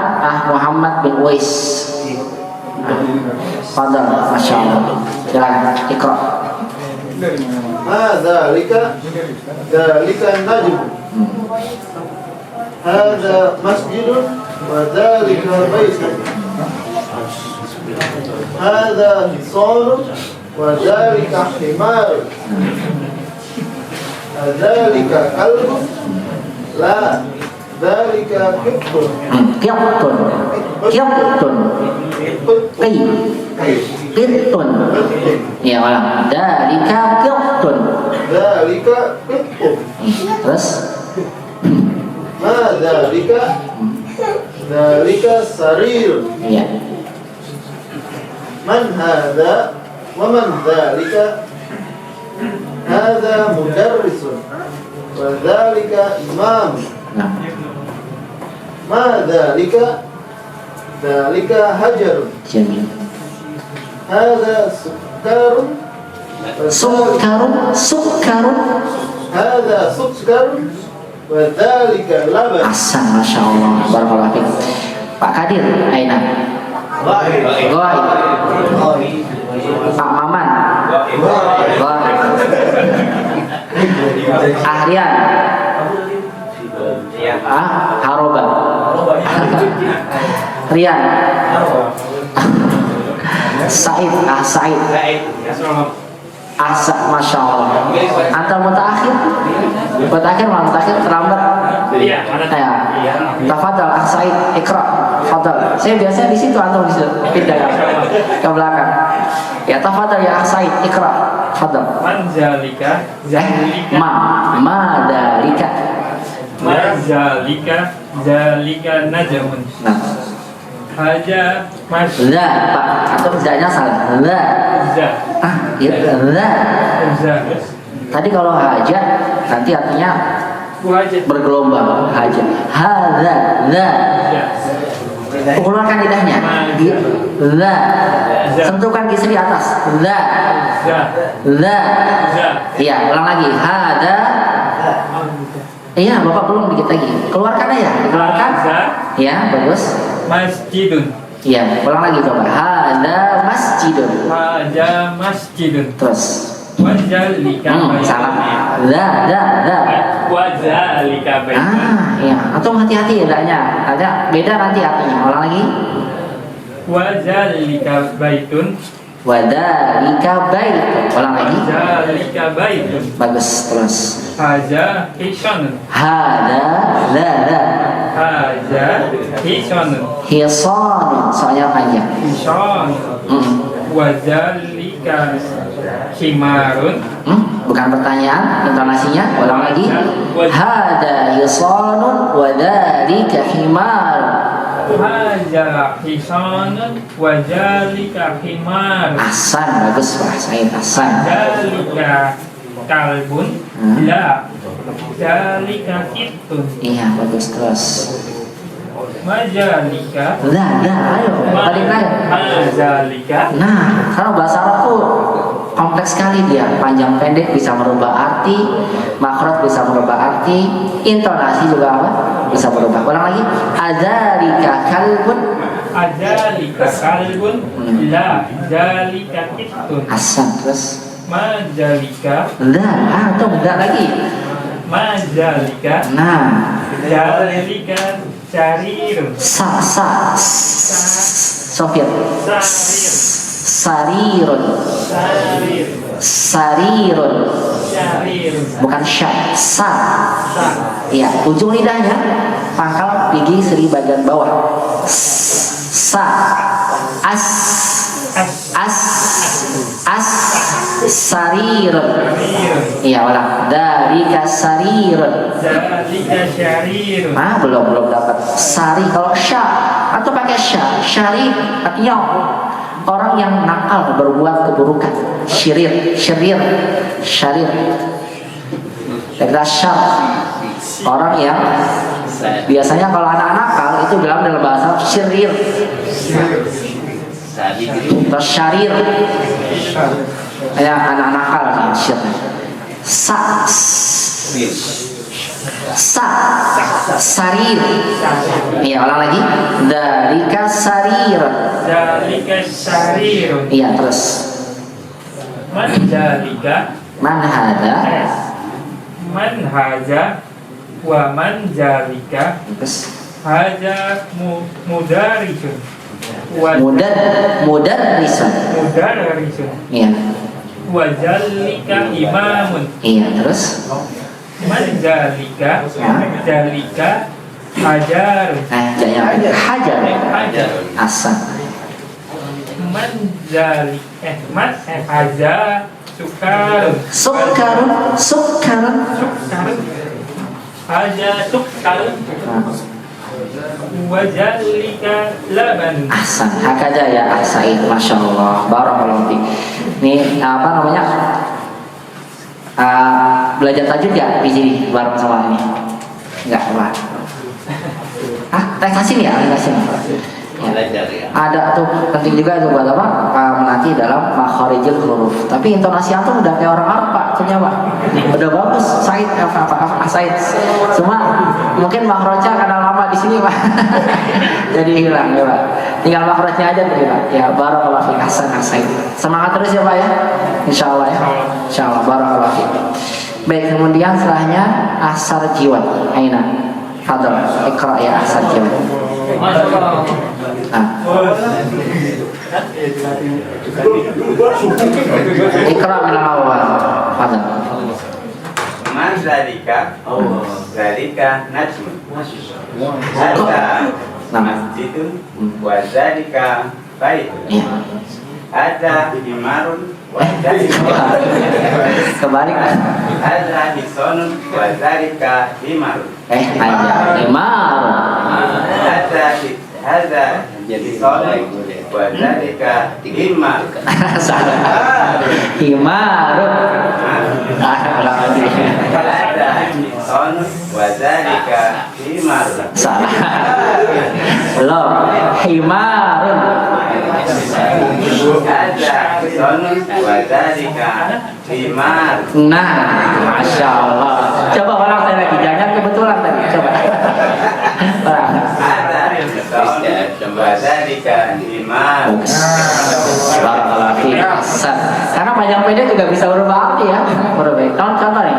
Muhammad bin Uwais. Fadal, Masya Allah. Silakan ikra. Ma dzalika najm. Hada masjidun wa dzalika baitun. Hada hisanun wa dzalika himarun. Dzalika kalbun. La dzalika qittun. Qittun. Qittun. Ya, ulang. Dzalika qittun. Dzalika qittun. Terus Ma dzalika sarirun. iya. Man hada wa man dzalika. هذا مدرس وذلك إمام Nah, ما ذلك ذلك حجر jamil. هذا سكر Sukarun, sukarun. هذا سكر وذلك لبن Ahsan, masya Allah. Barakallahu fiik. Pak Kadir, aina. Ghaib. Pak Maman. Ghaib. Ahrian. Haroba. Rian. Said. Said. Asa, masya Allah. Antar mutaakhir, mutaakhir terlambat. Ya. Tafadhal, Said, Iqra. Fadal. Saya biasanya di situ, antum di situ. Pindah ya ke belakang. Ya, tafadhal ya Said, Iqra. Fadal. Man zalika Ma dalika. Ma zalika najmun. Nah, Haja mas la, Pak. Atau zanya salah. La. za Ya, la. za Tadi kalau haja nanti artinya haja bergelombang. Haja. Hadza, la. Keluarkan lidahnya. La. Sentuhkan gigi di atas. La. za La. za Iya, ulang lagi. Hada. Iya, Bapak belum dikit lagi. Keluarkan aja, keluarkan. za Ya, bagus. masjidun Iya, ulang lagi coba. Hada masjidun. haja masjidun Terus. wazalika Salah. La. wazalika baitun Iya. Atau hati-hati lidahnya. Ada beda nanti artinya. Ulang lagi. wazalika baitun Wadalika bait. Ulang lagi. wazalika baitun Bagus. Terus. haja hisanun Hada. La. haja hisanun Hisan. Soalnya panjang. hisanun wazalika himarun Bukan pertanyaan, intonasinya. Ulang lagi. Hada hisanun wadalika himar. haja hisanun wazalika himar Ahsan, bagus Pak Said. Ahsan. zalika kalbun la zalika kitun Iya, bagus. Terus. majalika Ayo, balik lagi. mazalika Nah, kalau bahasa Arab tuh kompleks sekali dia. Panjang pendek bisa merubah arti, makhraj bisa merubah arti, intonasi juga apa? Bisa berubah. Ulang lagi. Adzalika kalbun. adzalika kalbun la zalika kitun Ahsan. Terus. majalika Atau enggak lagi. majalika Nah, zalika sarirun Sofir. Sarirun. Sarirun. Bukan sya. Ya, ujung lidahnya pangkal gigi seri bagian bawah. Sarirun. Iya, ulang. Dalika sarirun. zalika sarirun Belum dapat. Sari kalau sya atau pakai sya. Syari artinya orang yang nakal berbuat keburukan. Syirir. Kita syar. Orang yang biasanya kalau anak nakal itu bilang dalam bahasa syirir. Terus syarir. Ya, anak nakal syirir. Sarir. Iya, ulang lagi. Dalika sarir. zalika sarirun Iya, terus. manjalika Man hada. man haja wa manjalika Terus. haja mudarisun wa Mudarrisun. mudarisun Iya. wa zalika imamun Iya, terus. manjalika jalika hajar Jangan hajar. Asal. haja sukarun haja sukarun wajalika laban. Ahsan, hakaja ya Said, masya Allah, barakallahu fiik. Ini apa namanya? Belajar tajwid ya di sini bareng sama ini? Enggak, Pak. Tes hasil ya, tes hasil. Ya. Ada tuh penting juga itu buat apa? Melatih dalam makharijul huruf. Tapi intonasi antum udah kayak orang Arab Pak, punya Pak. Udah bagus, Said Said. Cuma mungkin makhrajnya karena lama di sini Pak. Jadi hilang ya Pak. Tinggal makhrajnya aja tuh Pak. Ya barakallahu fiik, Hasan Said. Semangat terus ya Pak ya. Insyaallah ya. Insyaallah barakallahu fiik. Baik, kemudian setelahnya asar jiwa. Aina. Fadal, ikra ya asar jiwa. Ikra min awal. Fadal. Man zalika? Zalika najmun. Ada masjidun wa zalika baitun. Ada himarun wa zalika. Kebalik. Ada hisonun wa zalika himarun. Aja himar. Ada hisonun wa zalika himar. Salah. Himar. Ada hisonun wa zalika himar. Salah. Belum. Himarun. Ada hisonun wa zalika himar. Nah, masya Allah. Coba ulang saya lagi, jangan kebetulan tadi. Coba. Ulang. Ada hisonun wa zalika himar. Barakallahu fiik. Karena panjang pendek juga bisa berubah arti ya. Berubah. Contoh nih,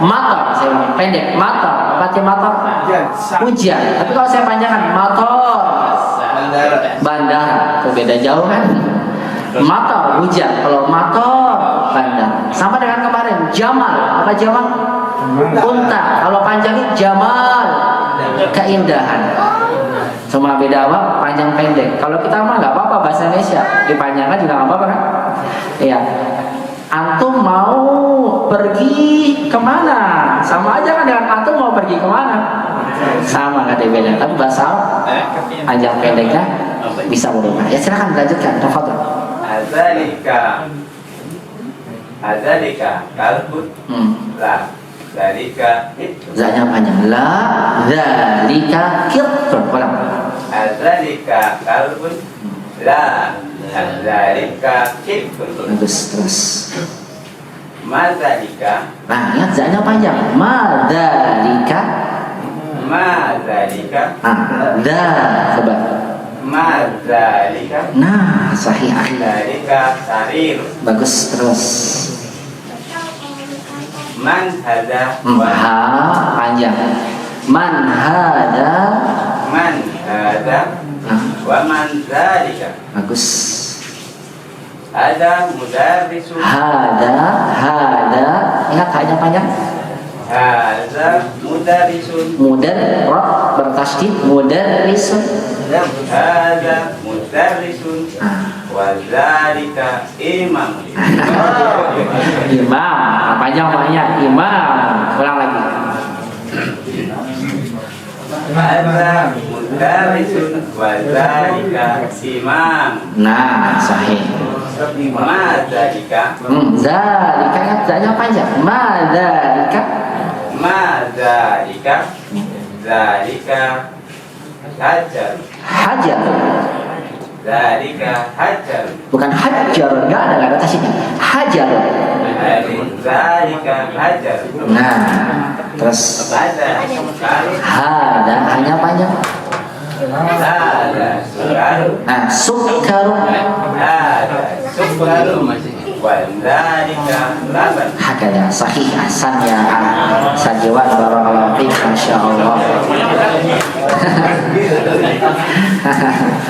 motor, saya bilang pendek, motor. Apa arti motor? Hujan. Tapi kalau saya panjangkan, motor, bandara, itu beda jauh kan? Motor, hujan. Kalau motor, bandara. Sama dengan kemarin, jamal. Apa jamal? Unta. Kalau panjangin jamal, keindahan. Cuma beda apa? Panjang pendek. Kalau kita mah nggak apa-apa bahasa Indonesia, dipanjangkan juga nggak apa-apa kan? Iya. Antum mau pergi kemana? Sama aja kan dengan antum mau pergi kemana? Sama, nggak ada beda. Tapi bahasa Arab panjang pendeknya bisa berubah. Ya silakan lanjutkan. Tafadhol. Azalika kalbun la zalika hitun. Zanya panjang. La zalika kitun. Ulang. Azalika kalbun la zalika hitun. Bagus, terus. Mazalika. Nah, lihat zanya panjang. Madzalika. Mazalika. Coba. Mazalika. Nah, sahih. Zalika sarir. Bagus, terus. Man hada Ha panjang. Man hada. Man hada wa man zalika. Bagus. Ada mudarrisun. Hada. Ingat hanya panjang. Ada mudarrisun. Mudar bertasydid. Mudarrisun. Ada mudarrisun. Wa zalika imam. Imam. Panjang banyak. Imam. Ulang lagi. Ada mudarrisun wa zalika imam. Nah, sahih. Madzalika. Zalika kan zanya panjang. Madzalika. Madzalika. Zalika hajar. Hajar. Zalika hajar. Bukan hajar, enggak ada tasydidnya. Hajar. Zalika hajar. Nah, terus Ada hada hanya panjang. ada sukaru. Nah, sukaru. Ada sukaru. Wa zalika laban. Hakada sahih hasan ya Sajiwan barakallahu fiik, masyaallah.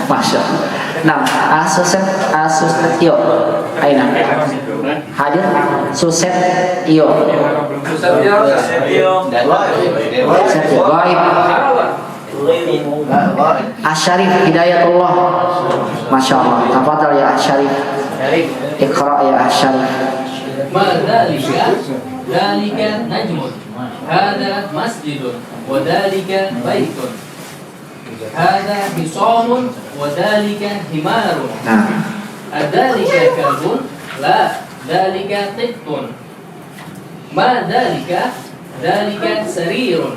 Masya. Nah, Suset Iyo Aina hadir. Suset Iyo Gaib. Asyarif Hidayatullah. Masya Allah. Tafadhal ya Asyarif. Iqra ya Asyarif. Ma dzalika najmun. Hada masjidun wa dzalika baitun. Hada hisanun wa dzalika himarun. Adzalika kalbun la dzalika qittun. Ma dzalika? Dzalika sarirun.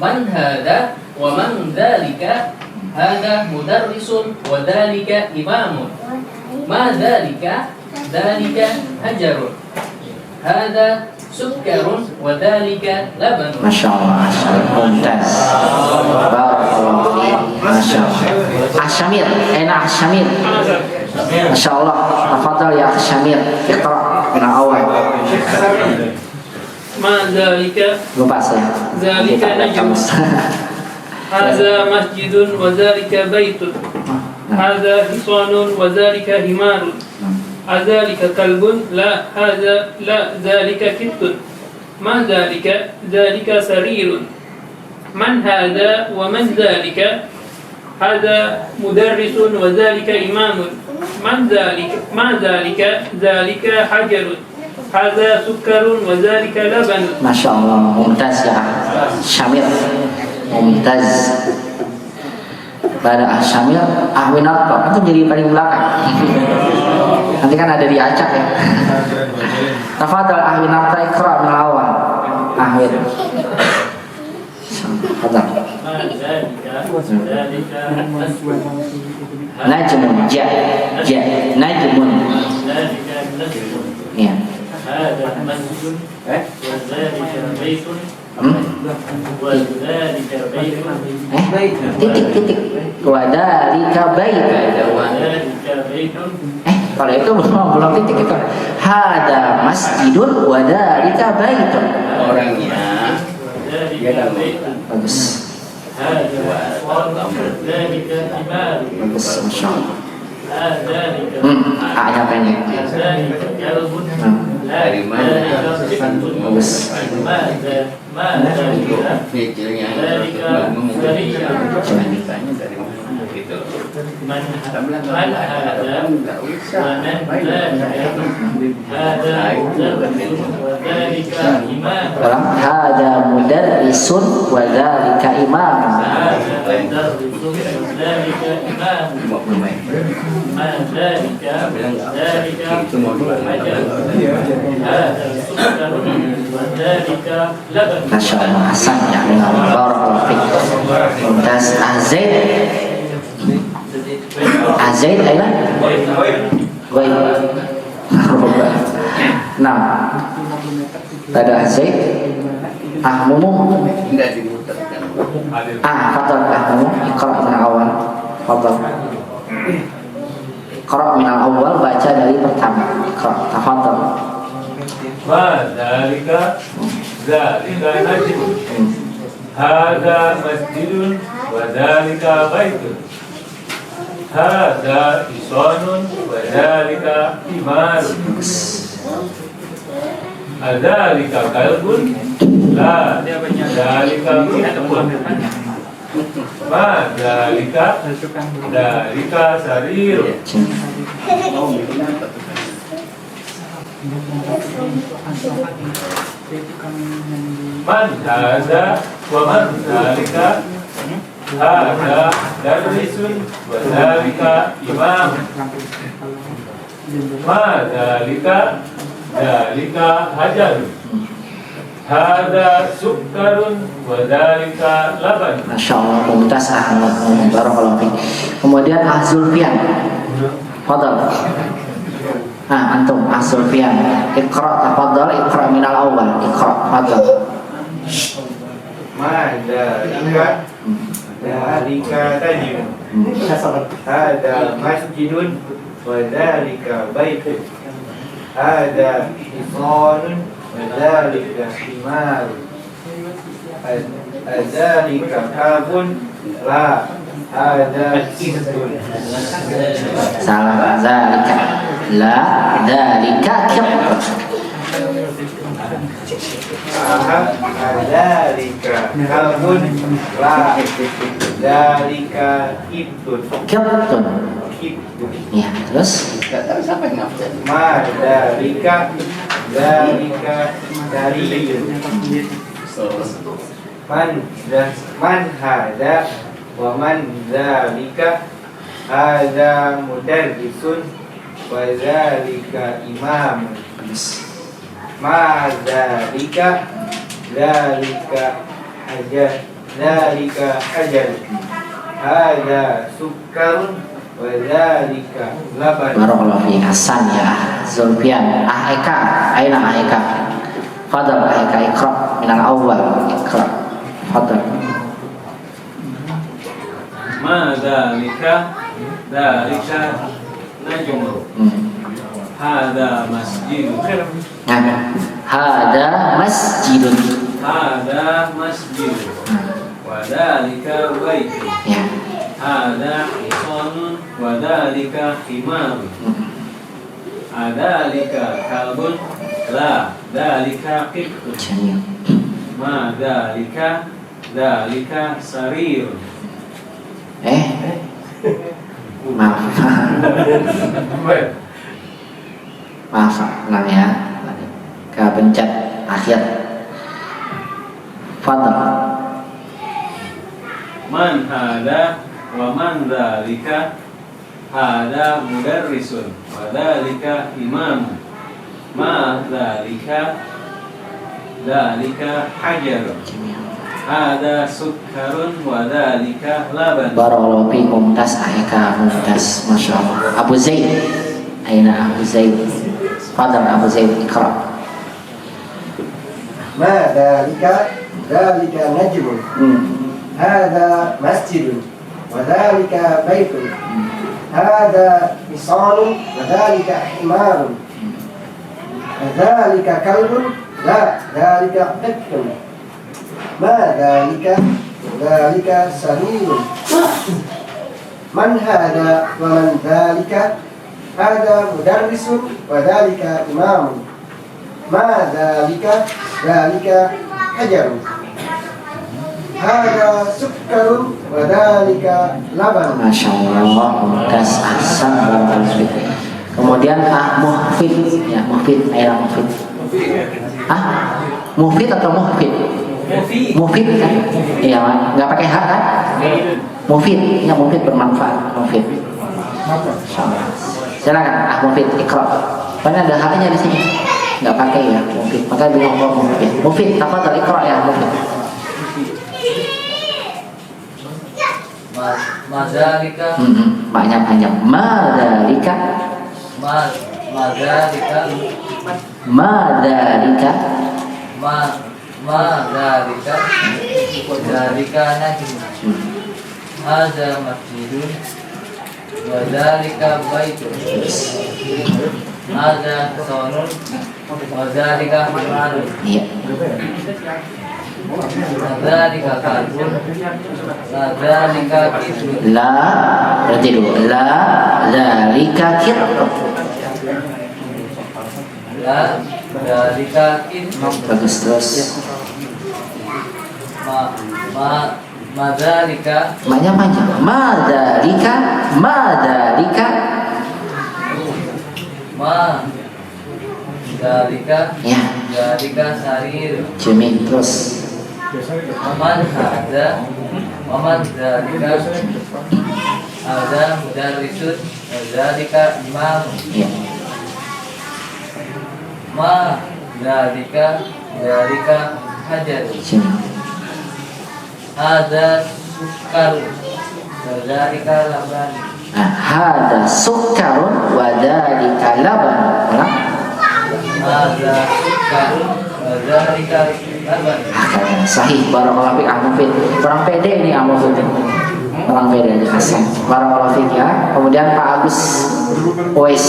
Man hadha wa man dzalika? Hadha mudarrisun wa dzalika imamun. Ma dzalika? Dzalika hajarun. Hadha sukkarun wa dzalika labanun. Masya Allah, mumtaz. Barakallahu fiik. Masya Allah. Asy-Syamir, enak Asy-Syamir. Masya Allah. Tafadhal ya Asy-Syamir. Iqra min awal. Ma dzalika Lupa saya. dzalika najm. Hadza masjidun wa dzalika baitun. Hadza hisanun wa dzalika himarun. Adzalika kalbun? La, hadza la, dzalika kittun. Ma dzalika? Dzalika sarirun. Man hadza wa man dzalika? Hadza mudarrisun wa dzalika imamun. Man dzalika? Ma dzalika? Dzalika hajarun. Hadza sukkarun wa dzalika labanun. Masya Allah, mumtaz ya Syamir. Mumtaz. Pada Syamir, Ahwinarto itu jadi paling belakang. Nanti kan ada di acak ya. Tafadhal Ahwinarto Iqra min awal. Ahwin. Tafadhal. Najmun, ja, najmun. Iya. Titik. Wadalika baitun. Kalau itu belum titik itu. Hada masjidun wadalika baitun. Orangnya dia dalam Bagus. Bagus, Masya Allah. A-nya pendek. dari mana? Bagus. Kecilnya gitu. Ulang. Hada mudarrisun wa dzalika imam. Masya Allah, Hasan ya. Barakallahu fiik. Mumtaz. Azaid aina? Ghaib. Nah, ada Azaid. Ahmumu. Tidak dimutarkan. Fadal ahmumu. Iqra min awal. Fadal. Iqra min awal, baca dari pertama. Iqra. Tafadhal. Ma dzalika najmun. Hadza masjidun wa dzalika baitun. Hadza hisanun wa dzalika himarun. Adzalika kalbun? La, dzalika kittun. Ma dzalika sarirun. Man hadza wa man dzalika? Hadza darrisun wa dzalika imam. Ma dzalika hajarun. Hadza sukkarun wa dzalika laban. Masya Allah, mumtaz Ahmad. Barakallahu fiik. Kemudian Zulfian. Fadal. Antum Zulfian. Iqra, tafadhal. Iqra min al-awwal. Iqra, fadal. Ma dzalika tajim. Hada masjidun wa dzalika baitun. Hada hisanun wa dzalika himarun. Adzalika kabun? La, hada kittun. Salah, zalika. La, dzalika kittun. Adzalika kabun? La, dzalika kittun. Kittun. Ya, terus Siapa yang ngaftar? Ma dzalika sarirun. Man hadza wa man dzalika? Hadza mudarrisun wa dzalika imamun. Ma dzalika dzalika hajar. Hada sukarun wa dzalika laban. Barakallahu fiik. Hasan ya Zulfian. Eka, aina Eka? Fadal Eka, iqra min al-awwal. Iqra. Fadal. Ma dzalika najmun. Hada masjidun. Hada masjidun. Hada masjidun. Wa dzalika baitun. Ya. Hada hisanun wa dzalika himarun. Adzalika kalbun la dzalika qittun. Jamil. Ma dzalika sarirun. Maaf. Maaf, ulang ya. Kepencet akhir. Fadal. Man hada wa man dzalika. Hada mudarrisun wa dzalika imam. Ma dzalika hajarun. Hada sukkarun wa dzalika laban. Barakallahu fiik. Mumtaz Eka, mumtaz. Masya Allah. Abu Zaid. Aina Abu Zaid? Fadal Abu Zaid, iqra. Ma dzalika najmun. Hada masjidun wa dzalika baitun. Hada hisanun wa dzalika himarun. Dzalika kalbun la dzalika qittun. Ma dzalika sarirun. Man hada wa man dzalika. Hada mudarrisun wa dzalika imamun. Ma dzalika hajarun. Hada sukkarun wa dzalika laban. Masya Allah, mumtaz. Ahsan. Barakallahu fiik. Kemudian Muhfid. Ya, Muhfid. Aina Muhfid? Muhfid atau Muhfid? Mufid kan? Iya, nggak pakai hak kan? Mufid, ya Mufid bermanfaat. Mufid. Silakan, Mufid, iqra. Karena ada haknya di sini. Nggak pakai ya, Mufid. Maka bilang Mufid. Mufid, tafadhal iqra ya Mufid. Madzalika. Banyak. Madzalika. Dzalika najmun. Hadza masjidun wa dzalika baitun. Hadza hisanun wa dzalika himarun. Iya. Dzalika kalbun la dzalika qittun. La, berarti dulu. La dzalika qittun. La dzalika qittun. Bagus, terus. Madzalika. Banyak. Madzalika. Ya. Dzalika sarir. Jamil, terus. Waman dzalika. Hada mudarrisun wa dzalika imam. Ya. Ma dzalika hajar. Jamil. Hada sukar wa dzalika laban. Hada sukkarun wa dzalika laban. Ulang. Hada sukar wa dzalika laban. Sahih. Barakallahu fiik Mufid. Orang pede ini Mufid. Orang pede di Hasan. Barakallahu fiik ya. Kemudian Pak Agus Uwais.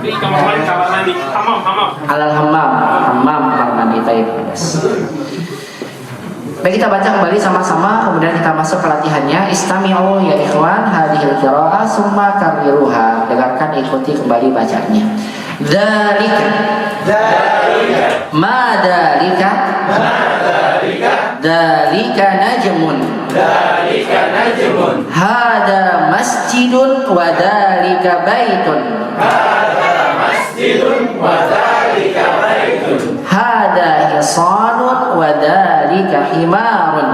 Ini kamar mandi. Hamam. Alal hammam kamar mandi. Taib. Baik, kita baca kembali sama-sama, kemudian kita masuk ke latihannya. Istami'u ya ikhwan hadhil qira'ah summa karriruha. Dengarkan, ikuti kembali bacanya. Dzalika. Ma dzalika. Dzalika najmun. Hada masjidun wa dzalika baitun. Hada hisanun wa dzalika himarun.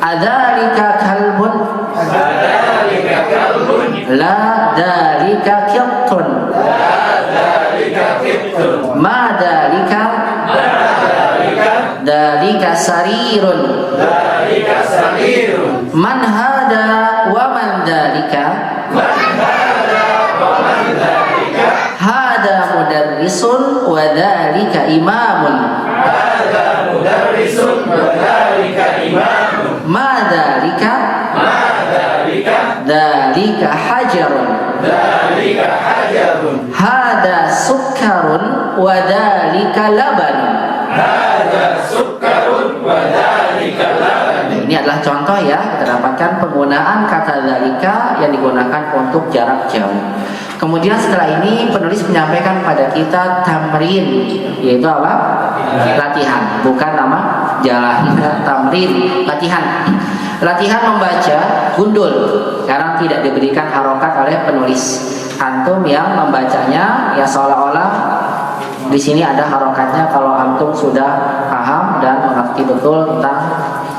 Adzalika kalbun. La dalika qittun. Ma dalika. Dalika sarirun. Man hada wa man dalika. Hada mudarrisun wa dalika imamun. Ma dalika. Dalika hajarun. Hada sukkarun wa dalika labanun. Ini adalah contoh ya, kita dapatkan penggunaan kata dalika yang digunakan untuk jarak jauh. Kemudian setelah ini penulis menyampaikan pada kita tamrin, yaitu apa? Latihan, bukan nama jalan. Tamrin, latihan. Latihan membaca gundul karena tidak diberikan harokat oleh penulis. Antum yang membacanya ya seolah-olah di sini ada harokatnya kalau antum sudah paham dan mengerti betul tentang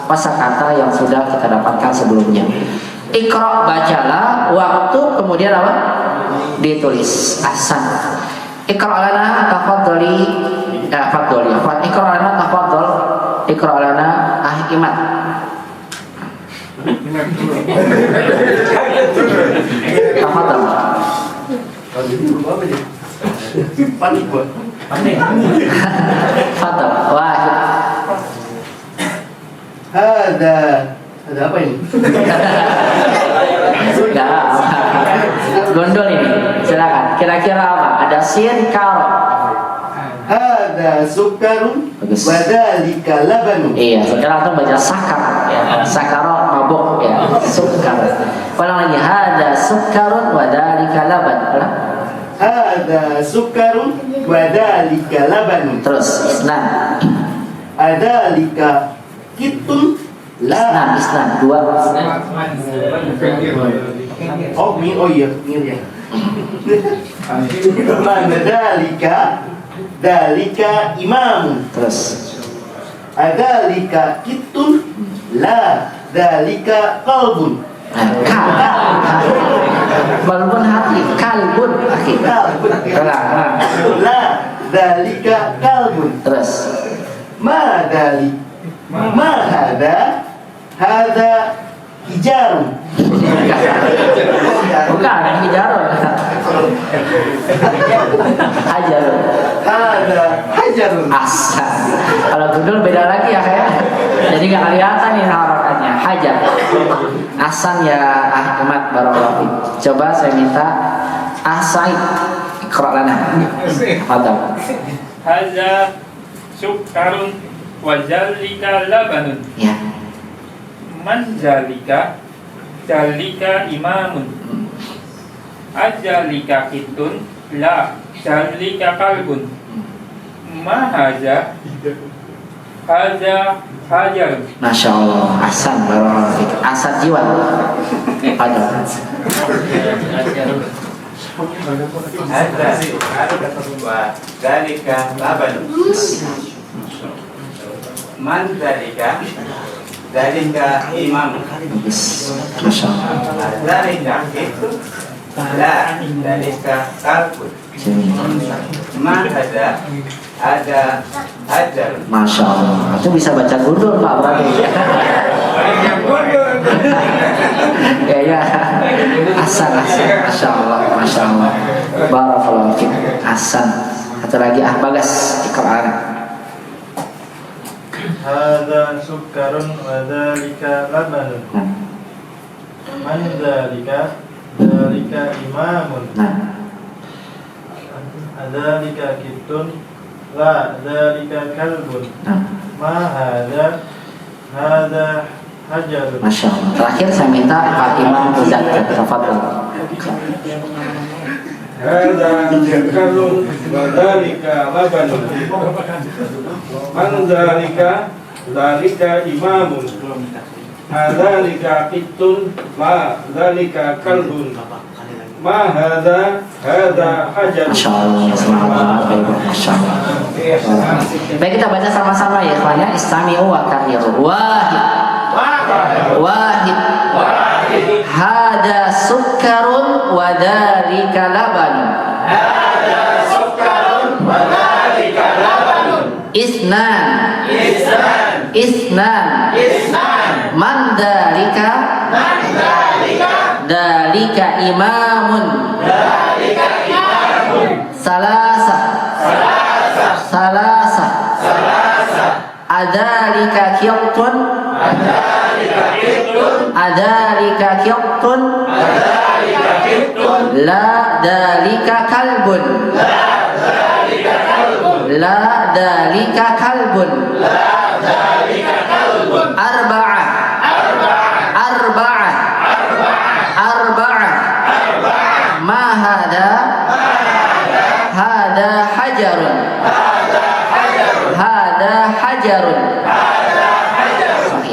kosakata yang sudah kita dapatkan sebelumnya. Iqra, bacalah, waktu kemudian apa? Ditulis. Ahsan. Iqra lana tafadhali. Tafadhali. Iqra lana tafadhal. Iqra lana Ahmad. Tafadhal. Panik gua. Fadhal. Wahid. Ada apa ini? Enggak apa. Gondol ini. Silakan. Kira-kira apa? Ada sin, karo. Hada sukarun wa dzalika labanun. Iya, sekarang antum baca sakar ya. Sakaro mabuk ya. Sukar. Ulang lagi. Hada sukarun wa dzalika laban. Hada sukarun wa dzalika labanun. Terus isnan. Adzalika kitun la. Isnan dua. Oh iya, ya. Mana dalika imamun. Terus Adzalika kitun la dalika qalbun. walaupun hati kalbun Kalbun. La dalika kalbun. Terus Ma hada hijarun. bukan hijarun. Hajarun. Hada hajarun. Asal. Kalau gundul beda lagi ya kayak. Jadi nggak kelihatan nih harokatnya. Hajar. Asan ya Ahmad Barakallahu. Coba saya minta Said Iqra lana. Fadhal. Hadza sukkarun wa dzalika labanun. Ya. Man dzalika imamun. Adzalika kitun la dzalika qalbun. Ma hadza hajarun. Masya Allah. Hasan Barakallahu. Asad jiwa. Fadhal. wa dzalika labanun. Man dzalika imamun. Masya Allah. Dzalika itu la dzalika qalbun. Ma ada hajar. Masya Allah. Itu bisa baca gundul Pak berarti. Ya. Hasan. Masya Allah. Masya Allah. Barakallahu fiik. Hasan. Satu lagi Bagas Iqra. Hada sukarun wa dzalika labanun. Man dzalika imamun. Adzalika kitun la dzalika kalbun. Ma hada hajarun. Masya Allah. Terakhir saya minta Pak Imam Uzak. Tafadhal. Hada sukarun wa dzalika labanun. Man dzalika imamun. Adzalika kitun la dzalika kalbun. Ma hada hajar. Masya Allah. Semangat banget. Masya Allah. Baik, kita baca sama-sama ya ikhwan ya. Istami'u wa karriru. Wahid. Hada sukkarun wa dzalika laban. Isnan. Man dzalika? Dzalika imamun. Salasa. Adzalika qiyatun. La dzalika kalbun. Arba'ah. Ma hada? Hada hajarun.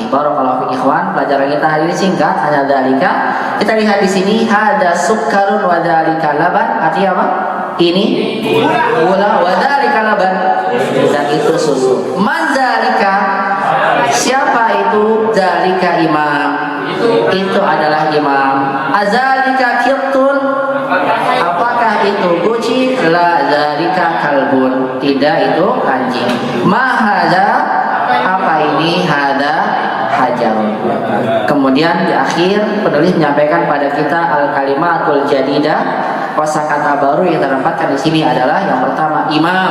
Barakallahu fiik ikhwan. Pelajaran kita hari ini singkat, hanya dzalika. Kita lihat di sini hada sukkarun wa dzalika laban. Artinya apa? Ini gula wa dzalika laban. Dan itu susu. Man dzalika? Siapa itu? Dzalika imam. Itu adalah imam. Azalika qiyatun? Apakah itu kucing? La dzalika kalbun. Tidak, itu anjing. Ma hada? Apa ini? Hada hajarun. Kemudian di akhir penulis menyampaikan pada kita al-kalimatul jadidah, kosakata baru yang terdapatkan di sini adalah yang pertama imam,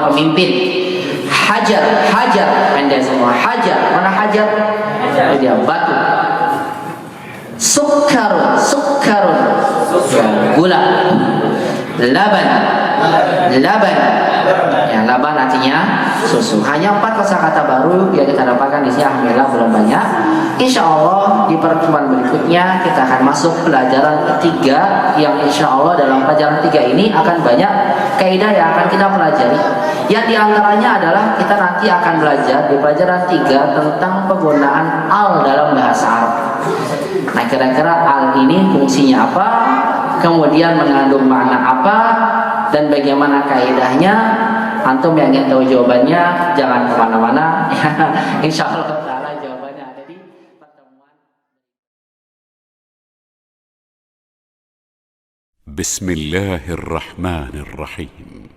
pemimpin. Hajar, pendek semua. Hajar, mana hajar? Dia batu. Sukkarun, gula. Laban. Ya, laban artinya susu. Hanya 4 kosakata baru yang kita dapatkan di sini. Alhamdulillah belum banyak. Insya Allah di pertemuan berikutnya kita akan masuk pelajaran ketiga, yang insya Allah dalam pelajaran ketiga ini akan banyak kaidah yang akan kita pelajari. Yang diantaranya adalah kita nanti akan belajar di pelajaran 3 tentang penggunaan al dalam bahasa Arab. Nah, kira-kira al ini fungsinya apa? Kemudian mengandung makna apa? Dan bagaimana kaidahnya? Antum yang ingin tahu jawabannya jangan kemana-mana. Insya Allah taala jawabannya ada di pertemuan. Bismillahirrahmanirrahim.